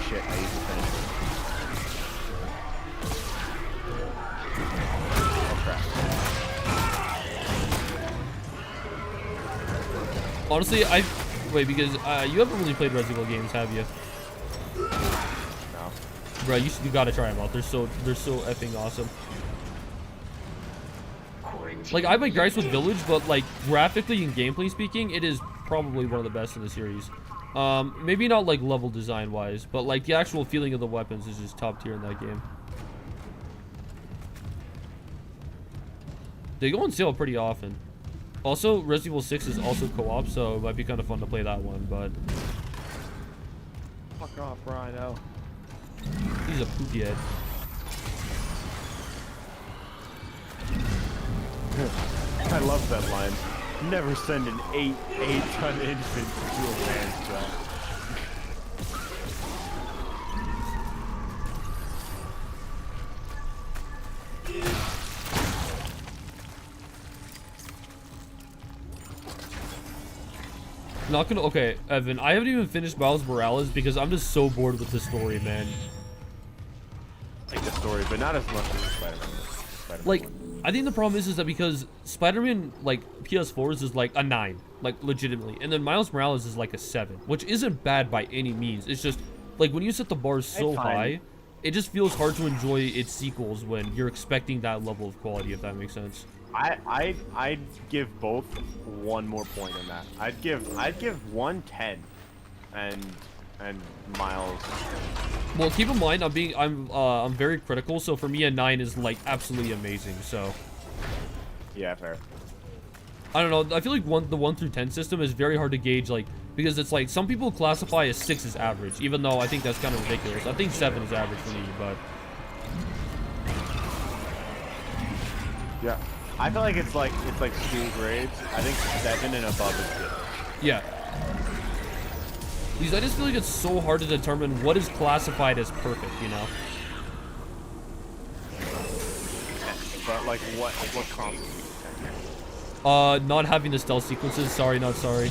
Shit, I used to finish it. Oh crap. Honestly, wait, because you haven't really played Resident Evil games, have you? No. Bro, you gotta try them out. They're so effing awesome. Like, I have my gripes with Village, but like graphically and gameplay speaking, it is probably one of the best in the series. Maybe not like level design wise, but like the actual feeling of the weapons is just top tier in that game. They go on sale pretty often. Also, Resident Evil 6 is also co-op, so it might be kind of fun to play that one, but... Fuck off, Rhino. He's a poopy head. I love that line. Never send an 8-ton infant to a man's job. Not gonna... Okay, Evan, I haven't even finished Miles Morales because I'm just so bored with the story, man. Like the story, but not as much as Spider-Man. Like, I think the problem is that because Spider-Man, like, PS4s is like a 9, like, legitimately. And then Miles Morales is like a 7, which isn't bad by any means. It's just, like, when you set the bar so high, it just feels hard to enjoy its sequels when you're expecting that level of quality, if that makes sense. I'd give both one more point on that. I'd give one 10, and Miles. Well, keep in mind, I'm very critical, so for me a 9 is like absolutely amazing. So Yeah, fair. I don't know. I feel like the 1 through 10 system is very hard to gauge, like, because it's like some people classify as 6 as average, even though I think that's kind of ridiculous. I think 7 is average for me, but Yeah. I feel like it's like school grades. I think 7 and above is good. yeah. Because I just feel like it's so hard to determine what is classified as perfect, you know? But like what constitutes 10? Not having the stealth sequences. Sorry, not sorry.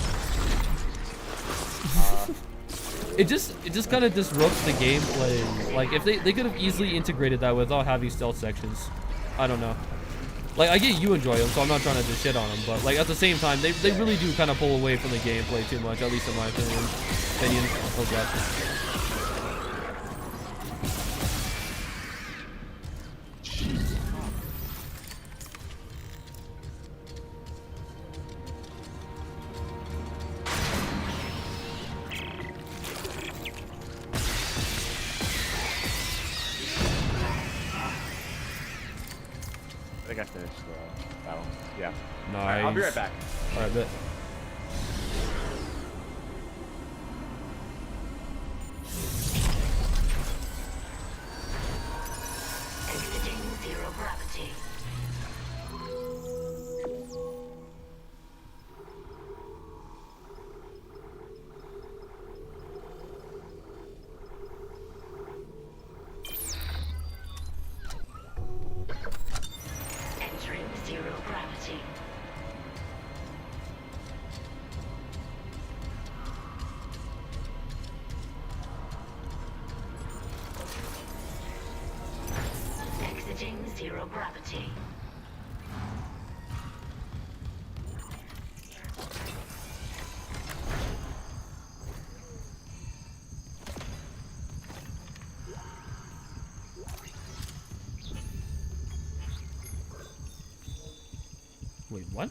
It just kind of disrupts the gameplay. Like, if they could have easily integrated that without having stealth sections. I don't know. Like, I get you enjoy them, so I'm not trying to just shit on them, but like at the same time, they really do kind of pull away from the gameplay too much, at least in my opinion. Oh god. I think I finished that one. Yeah. Nice. All right, I'll be right back. Alright, bet. Exiting zero gravity. Entering zero gravity. Exiting zero gravity. Wait, what?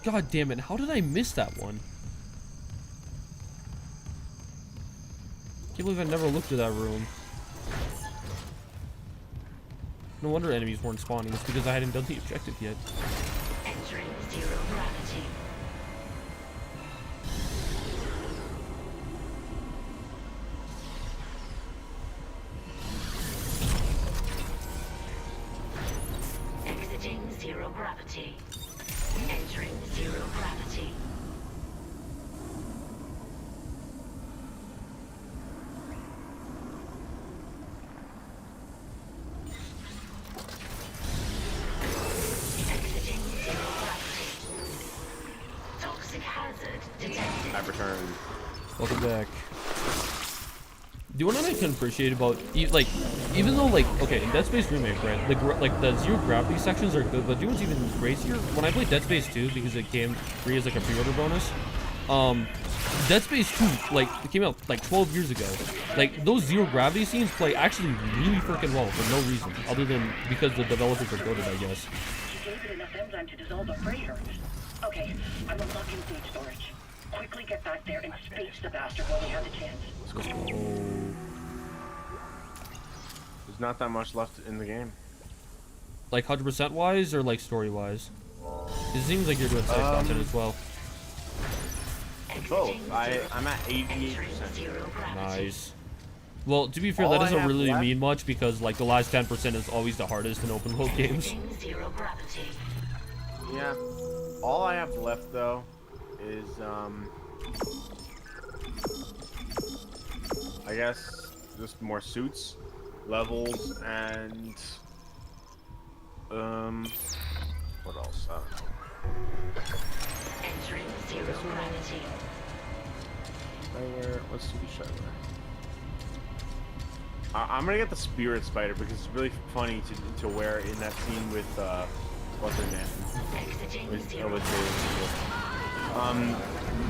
God damn it, how did I miss that one? Can't believe I never looked at that room. No wonder enemies weren't spawning, it's because I hadn't done the objective yet. Entering zero gravity. Exiting zero gravity. Entering zero gravity. Exiting zero gravity. Toxic hazard detected. I've returned. Welcome back. Do you know what I can appreciate about, like, even though, like, okay, in Dead Space Remake, right, the zero gravity sections are good, but do you know what's even crazier? When I played Dead Space 2, because it came free as, like, a pre-order bonus, Dead Space 2, like, it came out, like, 12 years ago. Like, those zero gravity scenes play actually really freaking well for no reason, other than because the developers are goated, I guess. You gave it enough enzyme to dissolve a freighter. Okay, I'm unlocking stage storage. Quickly get back there and space the bastard while we have the chance. Let's go. There's not that much left in the game. Like, 100% wise, or, like, story-wise? It seems like you're doing side content as well. Both. I'm at 88%. Nice. Well, to be fair, All that I doesn't have really left- mean much because, like, the last 10% is always the hardest in open world games. Exiting zero gravity. Yeah. All I have left though is I guess just more suits, levels, and what else? Entering zero gravity. What suit should I wear? I'm gonna get the spirit spider because it's really funny to wear in that scene with what's her name? Exiting It's zero.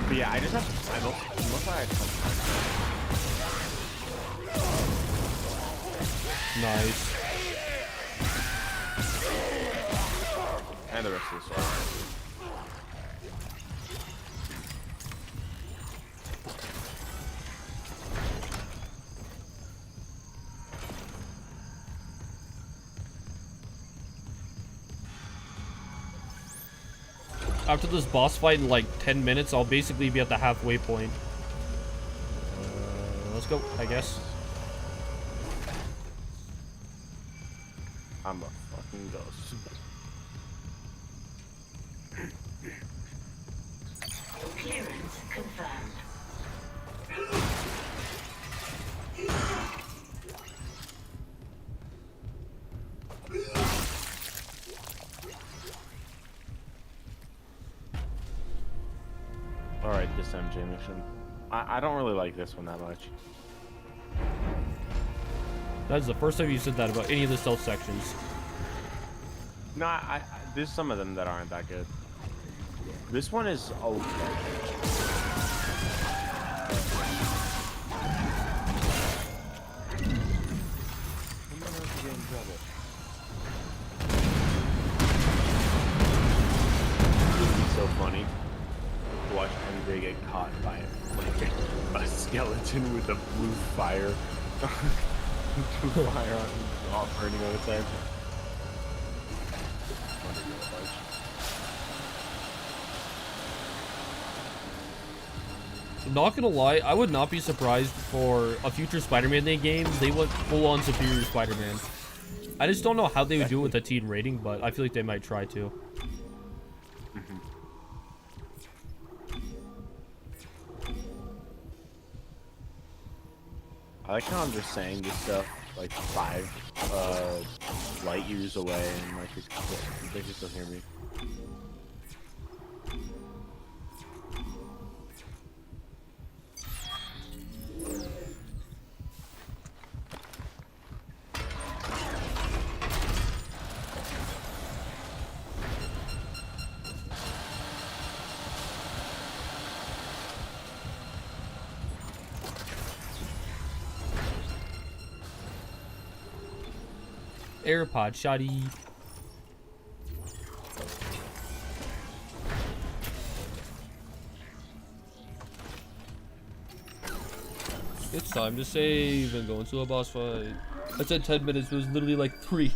But yeah, I just have most I Nice. and the rest of the story. After this boss fight in like 10 minutes, I'll basically be at the halfway point. Let's go, I guess. I'm a fucking ghost. Clearance confirmed. Alright, this MJ mission. I don't really like this one that much. That is the first time you said that about any of the stealth sections. No, there's some of them that aren't that good. This one is okay. It would be so funny to watch MJ get caught by like a skeleton with a blue fire. Blue fire on off burning all the time. Not gonna lie, I would not be surprised for a future Spider-Man Day game. They went full-on Superior Spider-Man. I just don't know how they would do it with a teen rating, but I feel like they might try to. I like how I'm just saying this stuff like 5 light years away, and like they can still hear me. AirPod shoddy. It's time to save and go into a boss fight. I said 10 minutes, but it was literally like 3.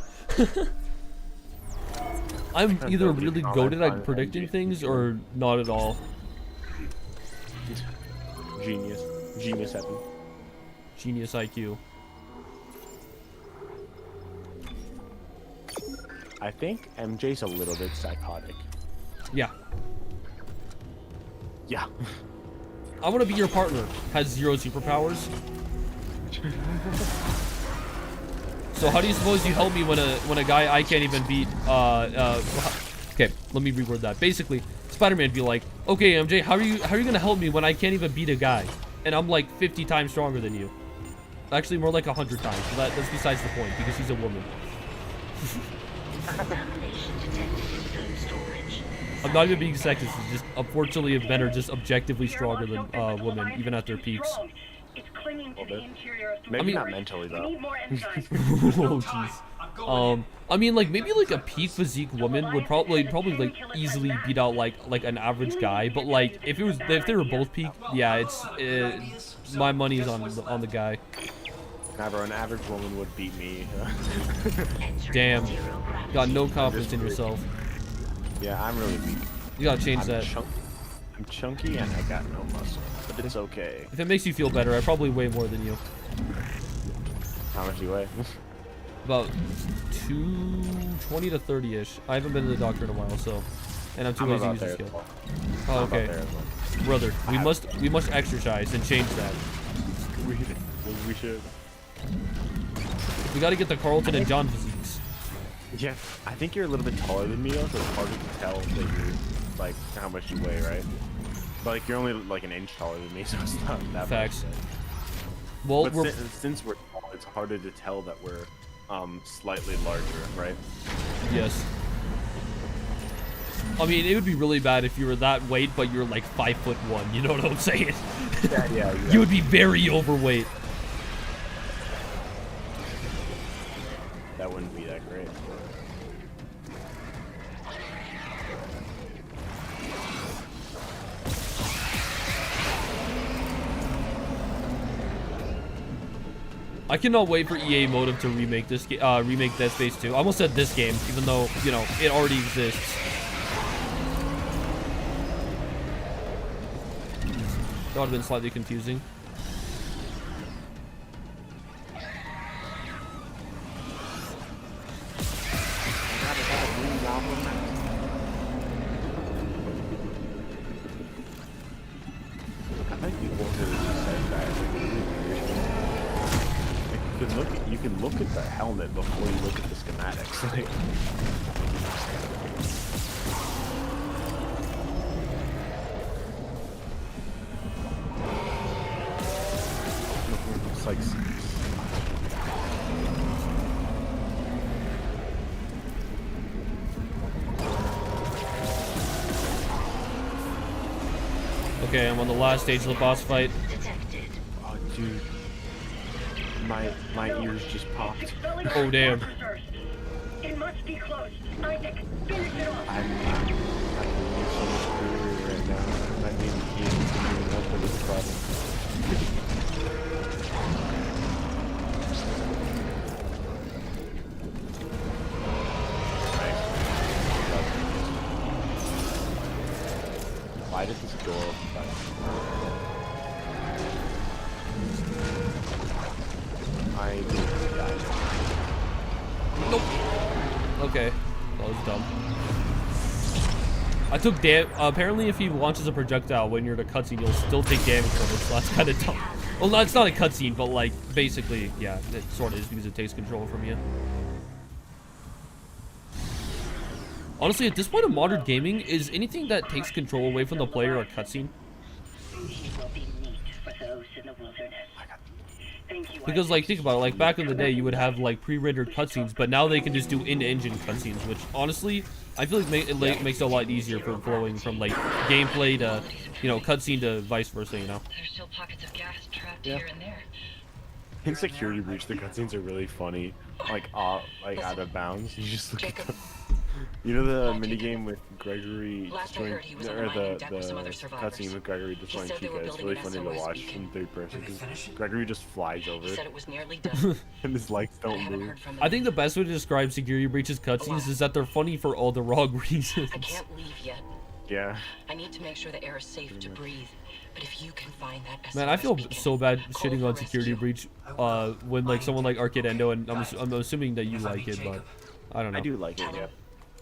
I'm either really goated at predicting things or not at all. Genius happen. Genius IQ. I think MJ's a little bit psychotic. Yeah. Yeah. I want to be your partner. Has 0 superpowers. So how do you suppose you help me when a guy I can't even beat? Okay, let me reword that. Basically, Spider-Man be like, okay, MJ, how are you gonna help me when I can't even beat a guy, and I'm like 50 times stronger than you? Actually, more like 100 times. But that's besides the point because she's a woman. Contamination detected in food storage. I'm not even being sexist. It's just unfortunately men are just objectively stronger than women, even at their peaks. It's clinging to the interior of Maybe mean- not mentally We though. need more enzymes. Oh jeez. I mean, like maybe like a peak physique woman would probably like easily beat out like an average guy. But like if they were both peak, yeah, it's my money is on the guy. Never an average woman would beat me. Damn, got no confidence in yourself. Yeah, I'm really weak. You gotta change that. I'm chunky and I got no muscle, but it's okay. If it makes you feel better, I probably weigh more than you. How much do you weigh? About 220 to 30-ish. I haven't been to the doctor in a while, so, and I'm too lazy to about use the there scale. as well. Oh, I'm about okay, there as well. brother, we must exercise and change that. We should. We gotta get the Carlton and John physiques. Yeah, I think you're a little bit taller than me though, so it's harder to tell that you're like how much you weigh, right? But like you're only like an inch taller than me, so it's not that Facts. much. Well, But since we're tall, it's harder to tell that we're slightly larger, right? yes. I mean, it would be really bad if you were that weight, but you're like 5'1", you know what I'm saying? Yeah. You would be very overweight. That wouldn't be that great. I cannot wait for EA Motive to remake this remake Dead Space 2. I almost said this game, even though, you know, it already exists. That would have been slightly confusing. I think the order is just like that. You can look at the helmet before you look at the schematics. Like, it's like Okay, I'm on the last stage of the boss fight. Detected. oh, dude, my ears just popped. Oh, damn. It must be closed. Isaac, finish it off. I'm being so much clearer right now. I'm not being able to with the problem. Why did this door open? I died. Nope. Okay. That was dumb. I took apparently if he launches a projectile when you're in a cutscene, you'll still take damage from it, so that's kind of dumb. Well, no, it's not a cutscene, but like, basically, yeah, it sort of is because it takes control from you. Honestly, at this point in modern gaming, is anything that takes control away from the player a cutscene? Because, like, think about it, like, back in the day, you would have, like, pre-rendered cutscenes, but now they can just do in-engine cutscenes, which, honestly, I feel like it makes it a lot easier for flowing from, like, gameplay to, you know, cutscene to vice versa, you know? There's still pockets of gas trapped here and there. In Security Breach, the cutscenes are really funny. Like out of bounds. You just look at them. You know the minigame with Gregory destroying, or the cutscene with Gregory destroying Chica? It's really funny to watch in third person because Gregory just flies over Said it was nearly done. and his legs don't move. I think the best way to describe Security Breach's cutscenes is that they're funny for all the wrong reasons. I can't leave yet. Yeah. I need to make sure the air is safe to breathe. But if you can find that, Man, I feel SOS so bad Call shitting for on Security rescue. Breach when like someone like Arcade Endo, and I'm assuming that you like it, but I don't know. I do like it, yeah.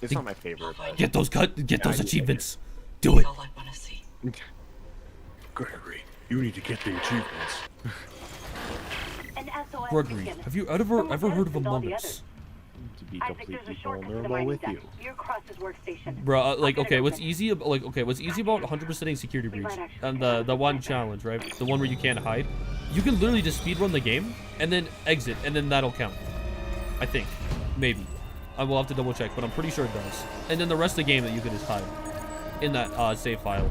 It's not my favorite, but... Get those like achievements. Do it. All I want to see. Gregory, you need to get the achievements. An SOS Gregory, beacon. have you ever heard of Among Us? To be Isaac, there's completely a shortcut to the vulnerable mining with deck. you. You're across his workstation. Bro, like, I'll get okay, it what's open. easy about 100%ing Security Breach and the one challenge, right? The one where you can't hide. You can literally just speedrun the game and then exit, and then that'll count. I think, maybe. I will have to double check, but I'm pretty sure it does. And then the rest of the game that you can just hide in that save file.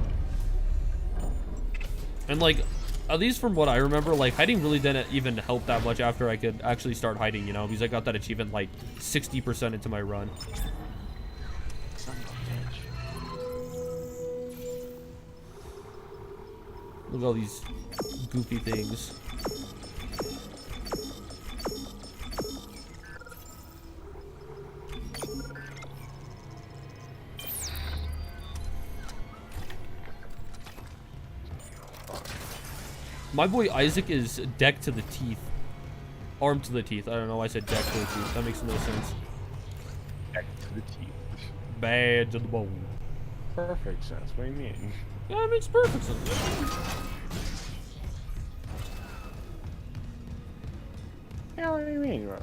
And like, at least from what I remember, like hiding really didn't even help that much after I could actually start hiding, you know, because I got that achievement like 60% into my run. Look at all these goofy things. My boy Isaac is decked to the teeth. Armed to the teeth. I don't know why I said decked to the teeth. That makes no sense. Back to the teeth. Bad to the bone. Perfect sense. What do you mean? Yeah, it makes perfect sense. Yeah, what do you mean, bro?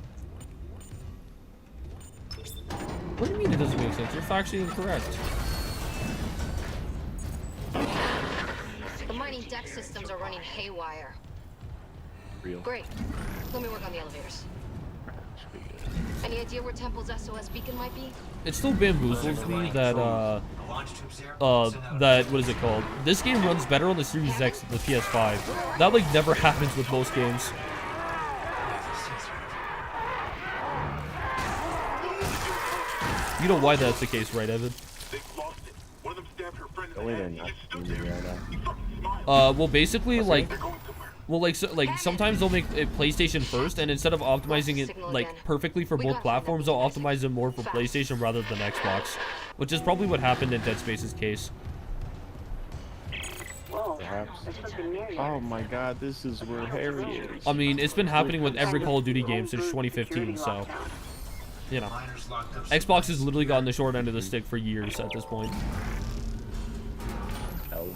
What do you mean it doesn't make sense? You're factually incorrect. The mining deck systems are running haywire. Real. Great. Let me work on the elevators. Should be good. Any idea where Temple's SOS beacon might be? It still bamboozles me that A launch tubes there. that what is it called? This game runs better on the Series X than the PS5. That like never happens with most games. You know why that's the case, right, Evan? The way they're not doing it right now. Well, basically, like, sometimes they'll make it PlayStation first, and instead of optimizing it like perfectly for both platforms, they'll optimize it more for PlayStation rather than Xbox, which is probably what happened in Dead Space's case. Whoa, Perhaps. there's something near you. Oh my God, this is where Harry is. I mean, it's been happening with every Call of Duty game since 2015, so you know, Miners locked up. Xbox has literally gotten the short end of the stick for years at this point. Oh,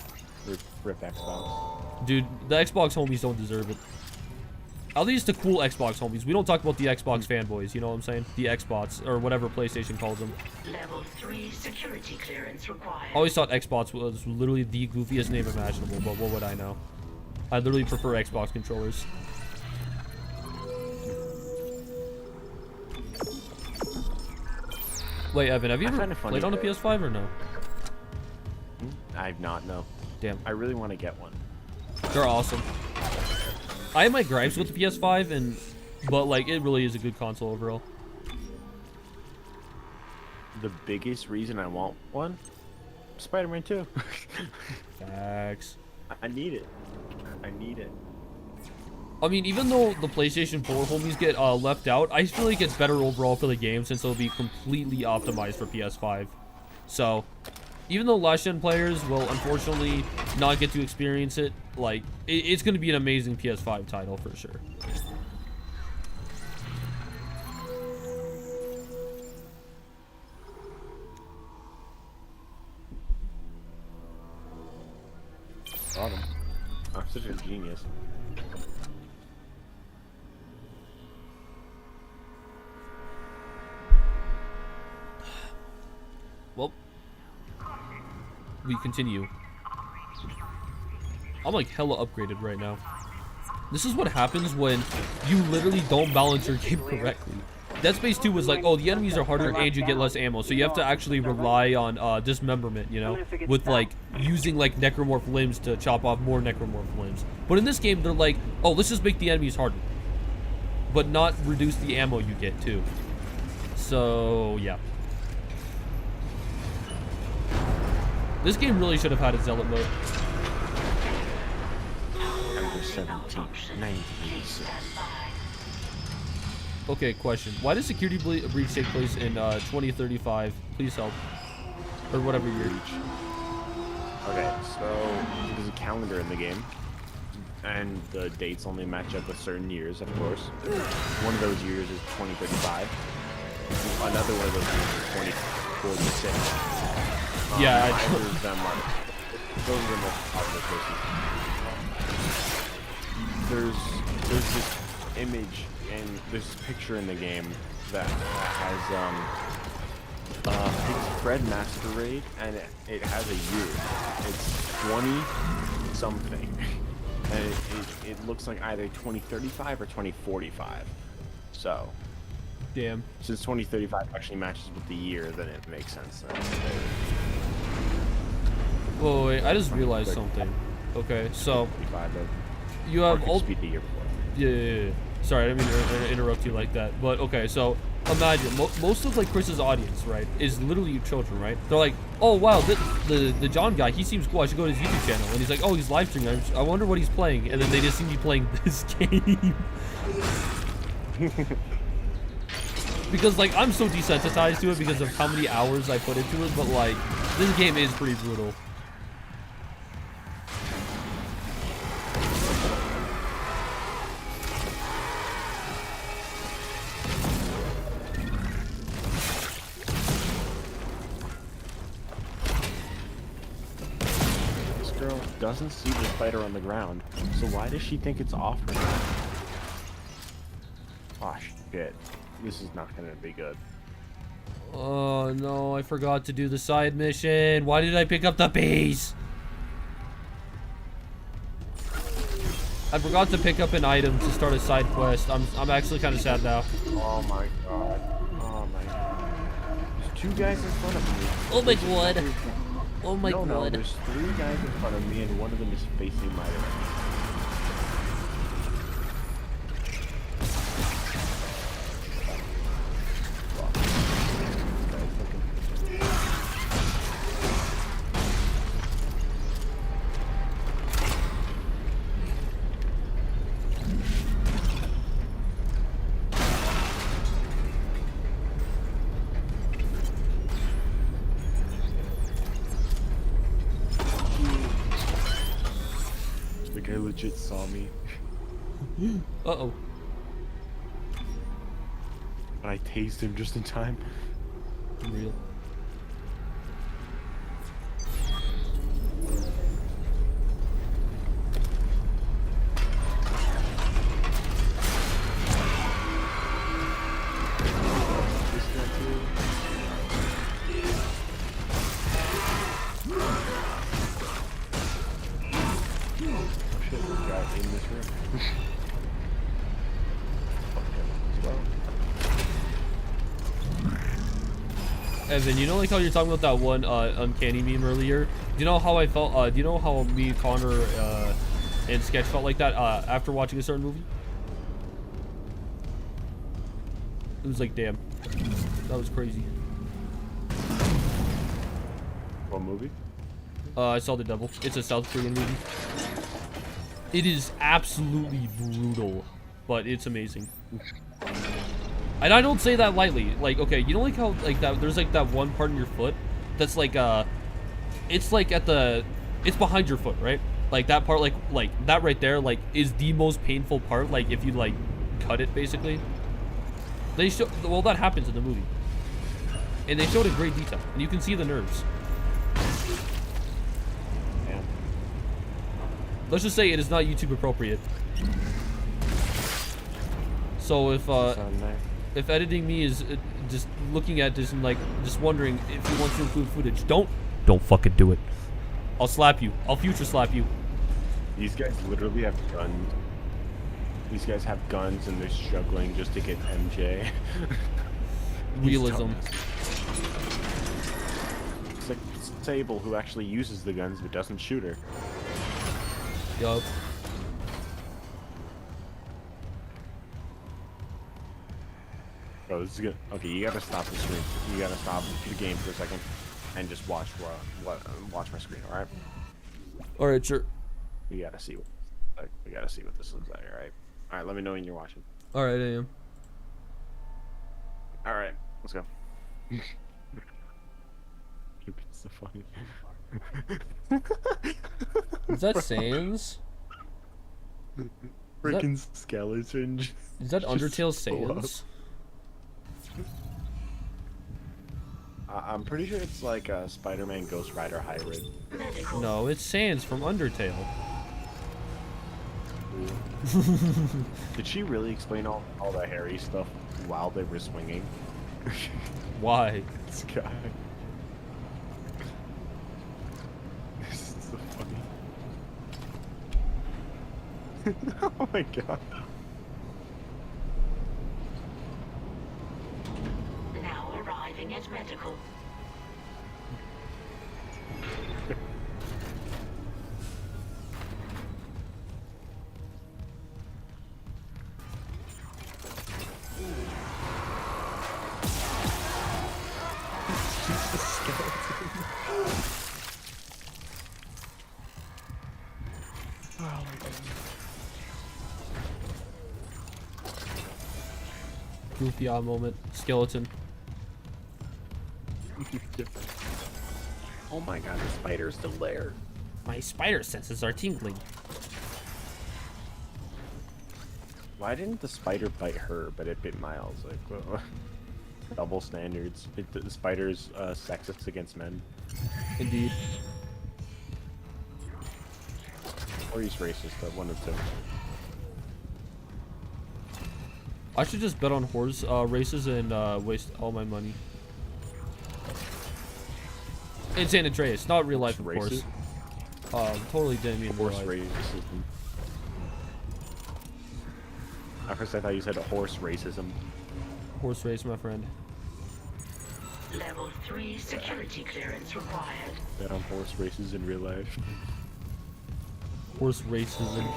rip Xbox. Dude, the Xbox homies don't deserve it. At least the cool Xbox homies. We don't talk about the Xbox fanboys, you know what I'm saying? The Xbots, or whatever PlayStation calls them. Level 3 security clearance required. I always thought Xbox was literally the goofiest name imaginable, but what would I know? I literally prefer Xbox controllers. Wait, Evan, have you I ever find it funny played on a that- PS5 or no? I've not, no. Damn, I really want to get one. they're awesome. I have my gripes with the PS5, but like it really is a good console overall. The biggest reason I want one, Spider-Man 2. Facts. I need it. I need it. I mean, even though the PlayStation 4 homies get left out, I feel like it's better overall for the game since it'll be completely optimized for PS5. So, even though last-gen players will unfortunately not get to experience it, like, it's going to be an amazing PS5 title for sure. Got him. I'm such a genius. Well, we continue. I'm like hella upgraded right now. This is what happens when you literally don't balance your game correctly. Dead Space 2 was like, oh, the enemies are harder and you get less ammo, so you have to actually rely on dismemberment, you know, with like using like necromorph limbs to chop off more necromorph limbs. But in this game, they're like, oh, let's just make the enemies harder, but not reduce the ammo you get too. So yeah. This game really should have had a zealot mode. Number 17, 1986. Okay, question. Why does security breach take place in 2035? Please help. Or whatever year. Okay, so there's a calendar in the game, and the dates only match up with certain years, of course. One of those years is 2035. Another one of those years is 2046. Yeah, Either of them are, those are the most popular places. There's this image and there's this picture in the game that has it's Fred Masquerade, and it has a year. It's 20 something, and it looks like either 2035 or 2045. So damn. since 2035 actually matches with the year, then it makes sense. Whoa, wait, I just realized something. Okay, so 35, you or have could all. just be the year before. Yeah. Sorry, I didn't mean to interrupt you like that. But okay, so imagine most of like Chris's audience, right, is literally children, right? They're like, oh wow, the John guy, he seems cool. I should go to his YouTube channel. And he's like, oh, he's live streaming. I wonder what he's playing. And then they just see me playing this game. Because like I'm so desensitized to it because of how many hours I put into it. But like this game is pretty brutal. Girl doesn't see the spider on the ground, so why does she think it's off her? Oh shit, this is not gonna be good. Oh no, I forgot to do the side mission. Why did I pick up the bees? I forgot to pick up an item to start a side quest. I'm actually kind of sad now. Oh my god. Oh my god. There's 2 guys in front of me. Oh my god. Oh my No, god. there's 3 guys in front of me, and one of them is facing my direction. The guy legit saw me. Uh-oh. But I tased him just in time. Real. This guy too. Oh shit, there's a guy in this room. Fuck him as well. Evan, you know like how you're talking about that one uncanny meme earlier? Do you know how I felt? Do you know how me, Connor, and Sketch felt like that after watching a certain movie? It was like, damn, that was crazy. What movie? I saw The Devil. It's a South Korean movie. It is absolutely brutal, but it's amazing. And I don't say that lightly. Like, okay, you know like how like that there's like that one part in your foot that's like it's like it's behind your foot, right? Like that part like that right there like is the most painful part, like if you like cut it basically. They show well that happens in the movie. And they showed in great detail. And you can see the nerves. Yeah. Let's just say it is not YouTube appropriate. So if editing me is just looking at this and like just wondering if he wants to include footage, don't fucking do it. I'll slap you. I'll future slap you. These guys literally have guns. These guys have guns and they're struggling just to get MJ. Realism. It's like Sable who actually uses the guns but doesn't shoot her. Yup. Bro, this is good. Okay, you gotta stop the screen. You gotta stop the game for a second and just watch watch my screen, alright? Alright, sure. We gotta see what this looks like, alright? Alright, let me know when you're watching. Alright, I am. Alright, let's go. It's so funny. Is that Sans? Freaking skeleton. Is that Undertale blew up. Sans? I'm pretty sure it's like a Spider-Man Ghost Rider hybrid. No, it's Sans from Undertale. Did she really explain all the hairy stuff while they were swinging? Why? This guy. This is so funny. Oh my god. Now arriving at medical. Goofy odd moment. Skeleton. Oh my god, the spider's still there. My spider senses are tingling. Why didn't the spider bite her, but it bit Miles? Like, well, double standards. The spider's sexist against men. Indeed. Or he's racist, but one of two. I should just bet on horse races and waste all my money. In San Andreas, not real life, of course. Races? Totally didn't mean real Horse life. racism. At first I thought you said horse racism. Horse race, my friend. Level 3 security clearance required. That on horse races in real life. Horse racism.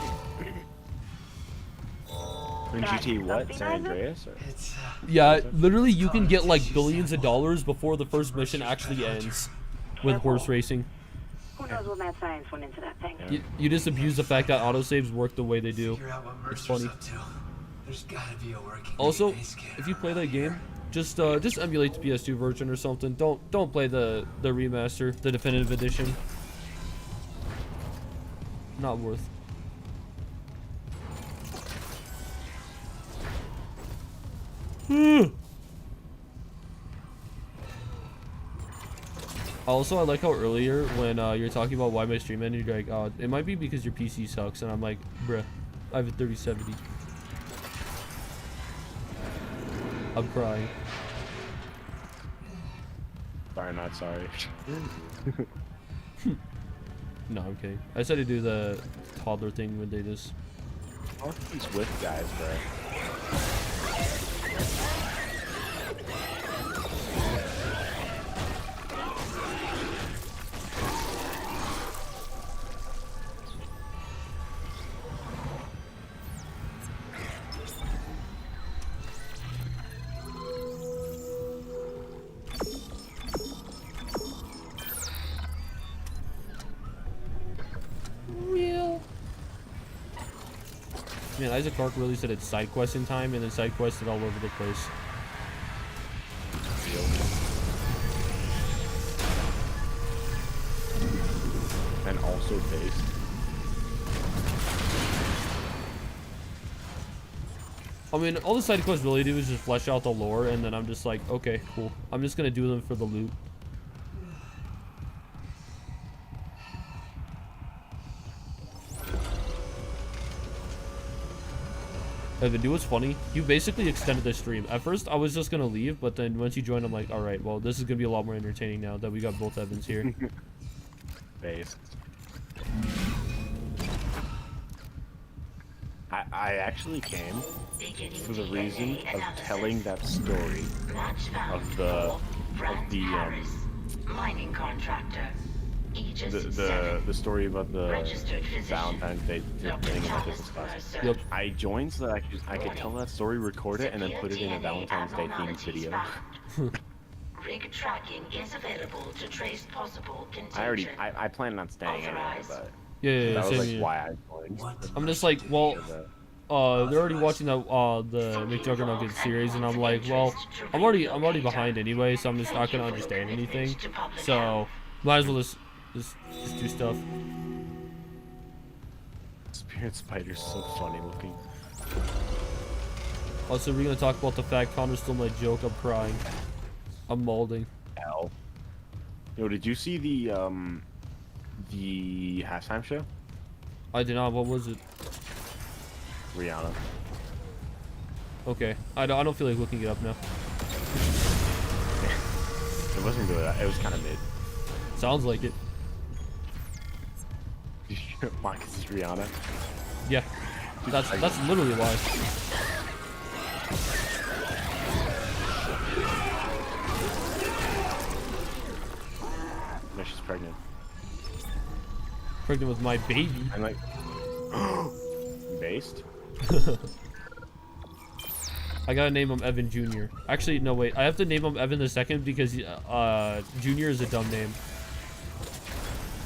In GT what? San Andreas? Or? It's Yeah, literally, you can get like billions of dollars before the first mission actually ends with horse racing. Who knows what mad science went into that thing? You just abuse the fact that autosaves work the way they do. figure out what It's Mercer's funny. up to. There's gotta be a working Also, database scanner if you play around that here. game, just emulate the PS2 version or something. Don't play the remaster, the definitive edition. Not worth. Also, I like how earlier when you're talking about why my stream ended, you're like, oh, it might be because your PC sucks, and I'm like, bruh, I have a 3070. I'm crying. Sorry, not sorry. No, I'm kidding. I said to do the toddler thing when they just. How are these Swift guys, bro? Man, Isaac Clarke really said it's side questing time, and then side quested all over the place. And also based. I mean, all the side quests really do is just flesh out the lore, and then I'm just like, okay, cool. I'm just gonna do them for the loot. Evan, do what's funny? You basically extended the stream. At first, I was just gonna leave, but then once you joined, I'm like, all right, well, this is gonna be a lot more entertaining now that we got both Evans here. Based. I actually came for the reason of telling that story of the mining contractor. the story about the Valentine's Day thing in my business class. Yep. I joined so that I could tell that story, record it, and then put it in a Valentine's Day themed video. Rig tracking is available to trace possible I planned on staying anyway, but Yeah, that was same like here. why I joined. I'm just like, well, they're already watching the McJuggernaut Good series, and I'm like, well, I'm already behind anyway, so I'm just not gonna understand anything. So might as well just do stuff. Spirit Spider's so funny looking. Also, we're gonna talk about the fact Connor stole my joke. I'm crying. I'm molding. Hell. Yo, did you see the halftime show? I did not. What was it? Rihanna. Okay. I don't feel like looking it up now. It wasn't really that. It was kind of mid. Sounds like it. Why? 'Cause it's Rihanna. Yeah. That's literally why. No, she's pregnant. Pregnant with my baby. I'm like, based? I gotta name him Evan Jr. Actually, no, wait. I have to name him Evan the second because Junior is a dumb name.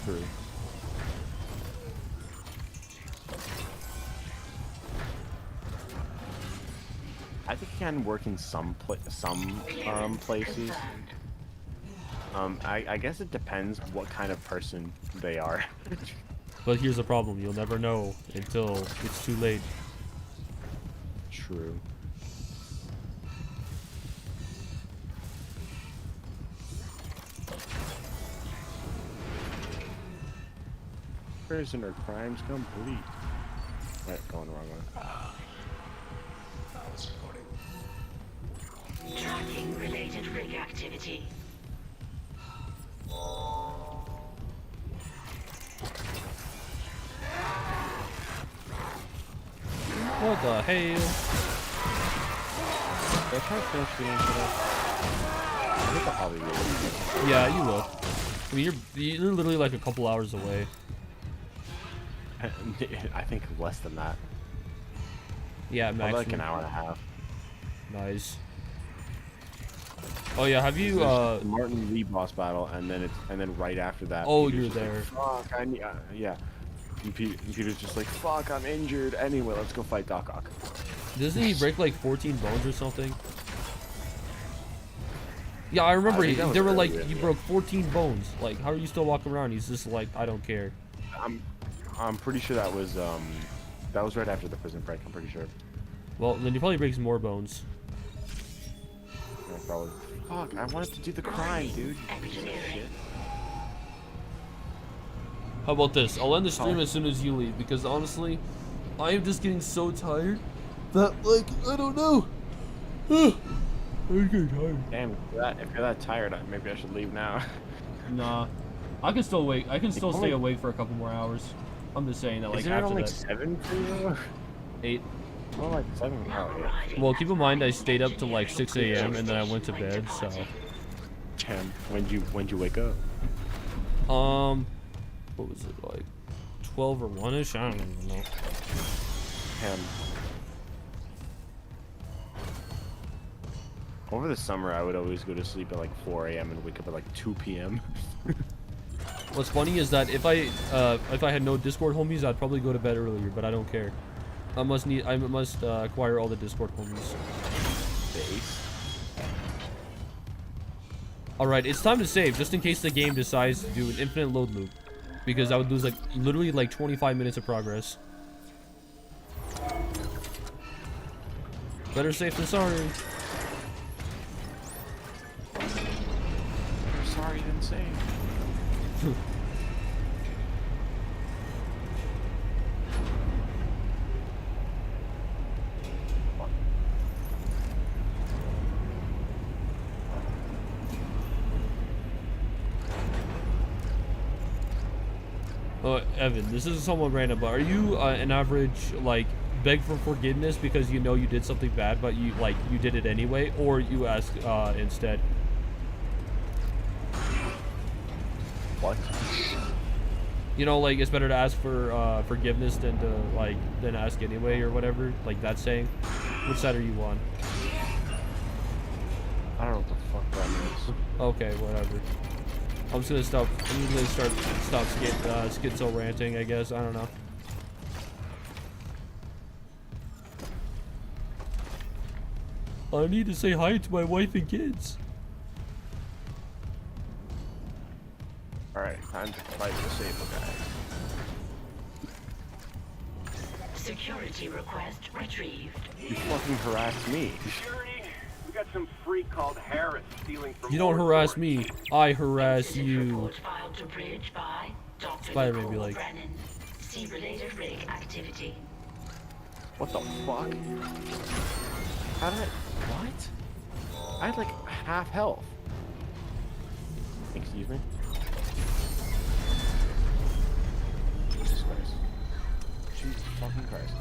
True. I think it can work in some places. I guess it depends what kind of person they are. But here's the problem. You'll never know until it's too late. True. Prisoner crimes complete. Right, going the wrong way. Tracking related rig activity. What the hell? Did I try to finish the game today? I think I'll probably be able to. Yeah, you will. I mean, you're literally like a couple hours away. I think less than that. Yeah, Probably like maximum. an hour and a half. Nice. Oh yeah, have you There's the Martin Lee boss battle, and then right after that. Oh, Peter's you're just like, there. fuck, I need, yeah. And Peter's just like, fuck, I'm injured. Anyway, let's go fight Doc Ock. Doesn't he break like 14 bones or something? Yeah, I remember I think that was they were like, earlier, you yeah. broke 14 bones. Like, how are you still walking around? He's just like, I don't care. I'm pretty sure that was right after the prison break. I'm pretty sure. Well, then he probably breaks more bones. Yeah, probably. Fuck, I wanted to do the crime, dude. Shit. How about this? I'll end the stream as soon as you leave, because honestly, I am just getting so tired that, like, I don't know. I'm getting tired. Damn, if you're that tired, maybe I should leave now. Nah, I can still wait. I can still stay only- awake for a couple more hours. I'm just saying that, like, Isn't it after only that, 7 for you? 8. Oh, like 7. Oh, yeah. Well, keep in mind I stayed up till like 6 a.m. and then I went to bed. So, Damn, when'd you wake up? what was it, like 12 or 1ish? I don't even know. Damn. Over the summer, I would always go to sleep at like 4 a.m. and wake up at like 2 p.m. What's funny is that if I had no Discord homies, I'd probably go to bed earlier, but I don't care. I must acquire all the Discord homies. Base. All right, it's time to save, just in case the game decides to do an infinite load loop, because I would lose like literally like 25 minutes of progress. Better safe than sorry. Sorry, didn't say. Evan, this is somewhat random, but are you an average, like, beg for forgiveness because you know you did something bad, but you did it anyway, or you ask instead? What? You know, like, it's better to ask for forgiveness than to ask anyway, or whatever, like that saying. Which side are you on? I don't know what the fuck that means. Okay, whatever. I'm just gonna stop. I'm just gonna stop schizo ranting, I guess. I don't know. I need to say hi to my wife and kids. Alright, time to fight the Sable guy. Security request retrieved. You fucking harassed me. Security, we got some freak called Harris stealing from. You don't ore harass storage. me. I harass Incident you. report filed to Bridge by Dr. Spider-Man be Nicole like- Brennan. See related rig activity. What the fuck? How did I... What? I had like half health. Excuse me? Jesus Christ. Jesus fucking Christ.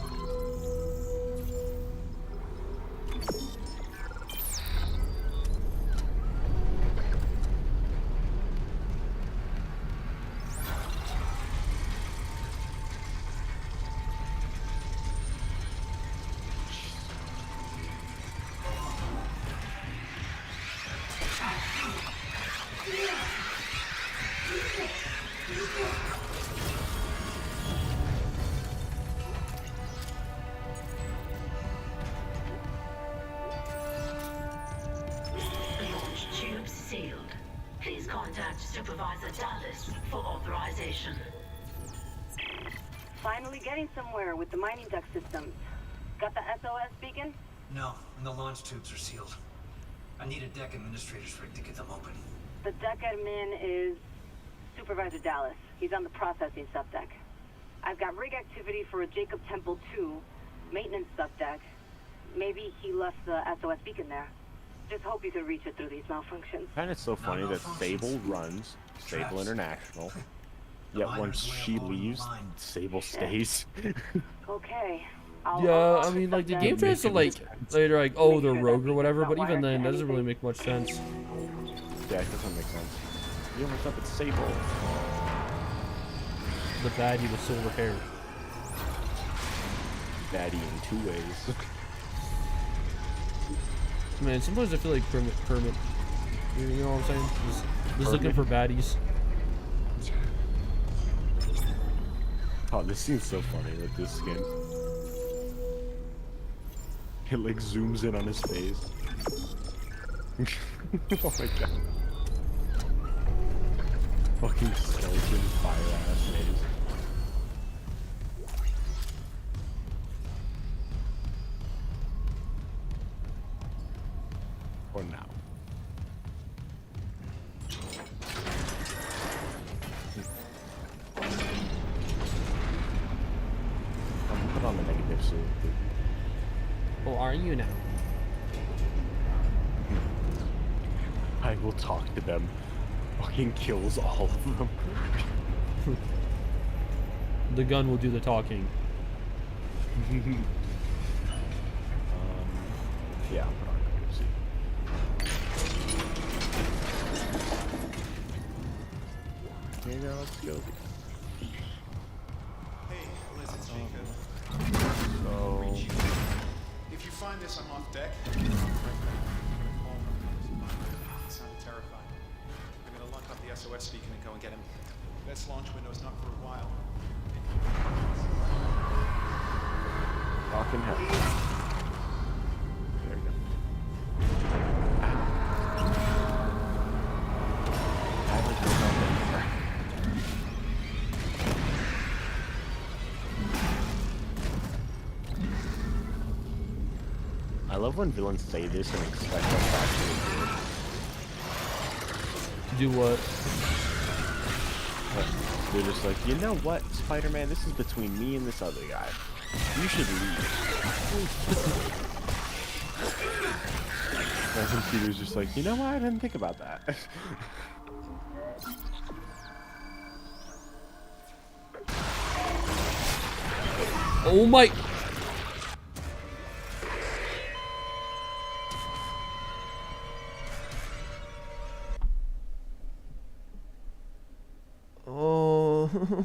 Launch tubes sealed. Please contact Supervisor Dallas for authorization. Finally getting somewhere with the mining duct systems. Got the SOS beacon? No, and the launch tubes are sealed. I need a deck administrator's rig to get them open. The deck admin is Supervisor Dallas. He's on the processing subdeck. I've got rig activity for a Jacob Temple 2 maintenance subdeck. Maybe he left the SOS beacon there. Just hope you can reach it through these malfunctions. And it's so funny that malfunctions. Sable runs Sable Traps. International. The Yet miners once way she up on the leaves, line. Sable stays. Okay, Yeah, I mean, like, the game tries to, like, they're like, oh, they're rogue or whatever, but even then, that doesn't really make much sense. Yeah, it doesn't make sense. You know what's up? It's Sable. The baddie with silver hair. Baddie in 2 ways. Man, sometimes I feel like Kermit. You know what I'm saying? Just looking for baddies. Oh, this seems so funny with this skin. It like zooms in on his face. Oh my god. Fucking skeleton fire ass face. Or now. I'm put on the negative suit. Oh, are you now? I will talk to them. Fucking kills all of them. The gun will do the talking. Yeah, I'll put on negative suit. Okay, now let's go. Hey, Liz, it's Jacob. So... If you find this, I'm off deck. I'm gonna call him. It sounded terrifying. I'm gonna lock up the SOS beacon and go and get him. Best launch window's not for a while. Fucking hell. There we go. I like this on there. I love when villains say this and expect us to actually do it. Do what? They're just like, you know what, Spider-Man, this is between me and this other guy. You should leave. And then Peter's just like, you know what, I didn't think about that. Oh my... Oh...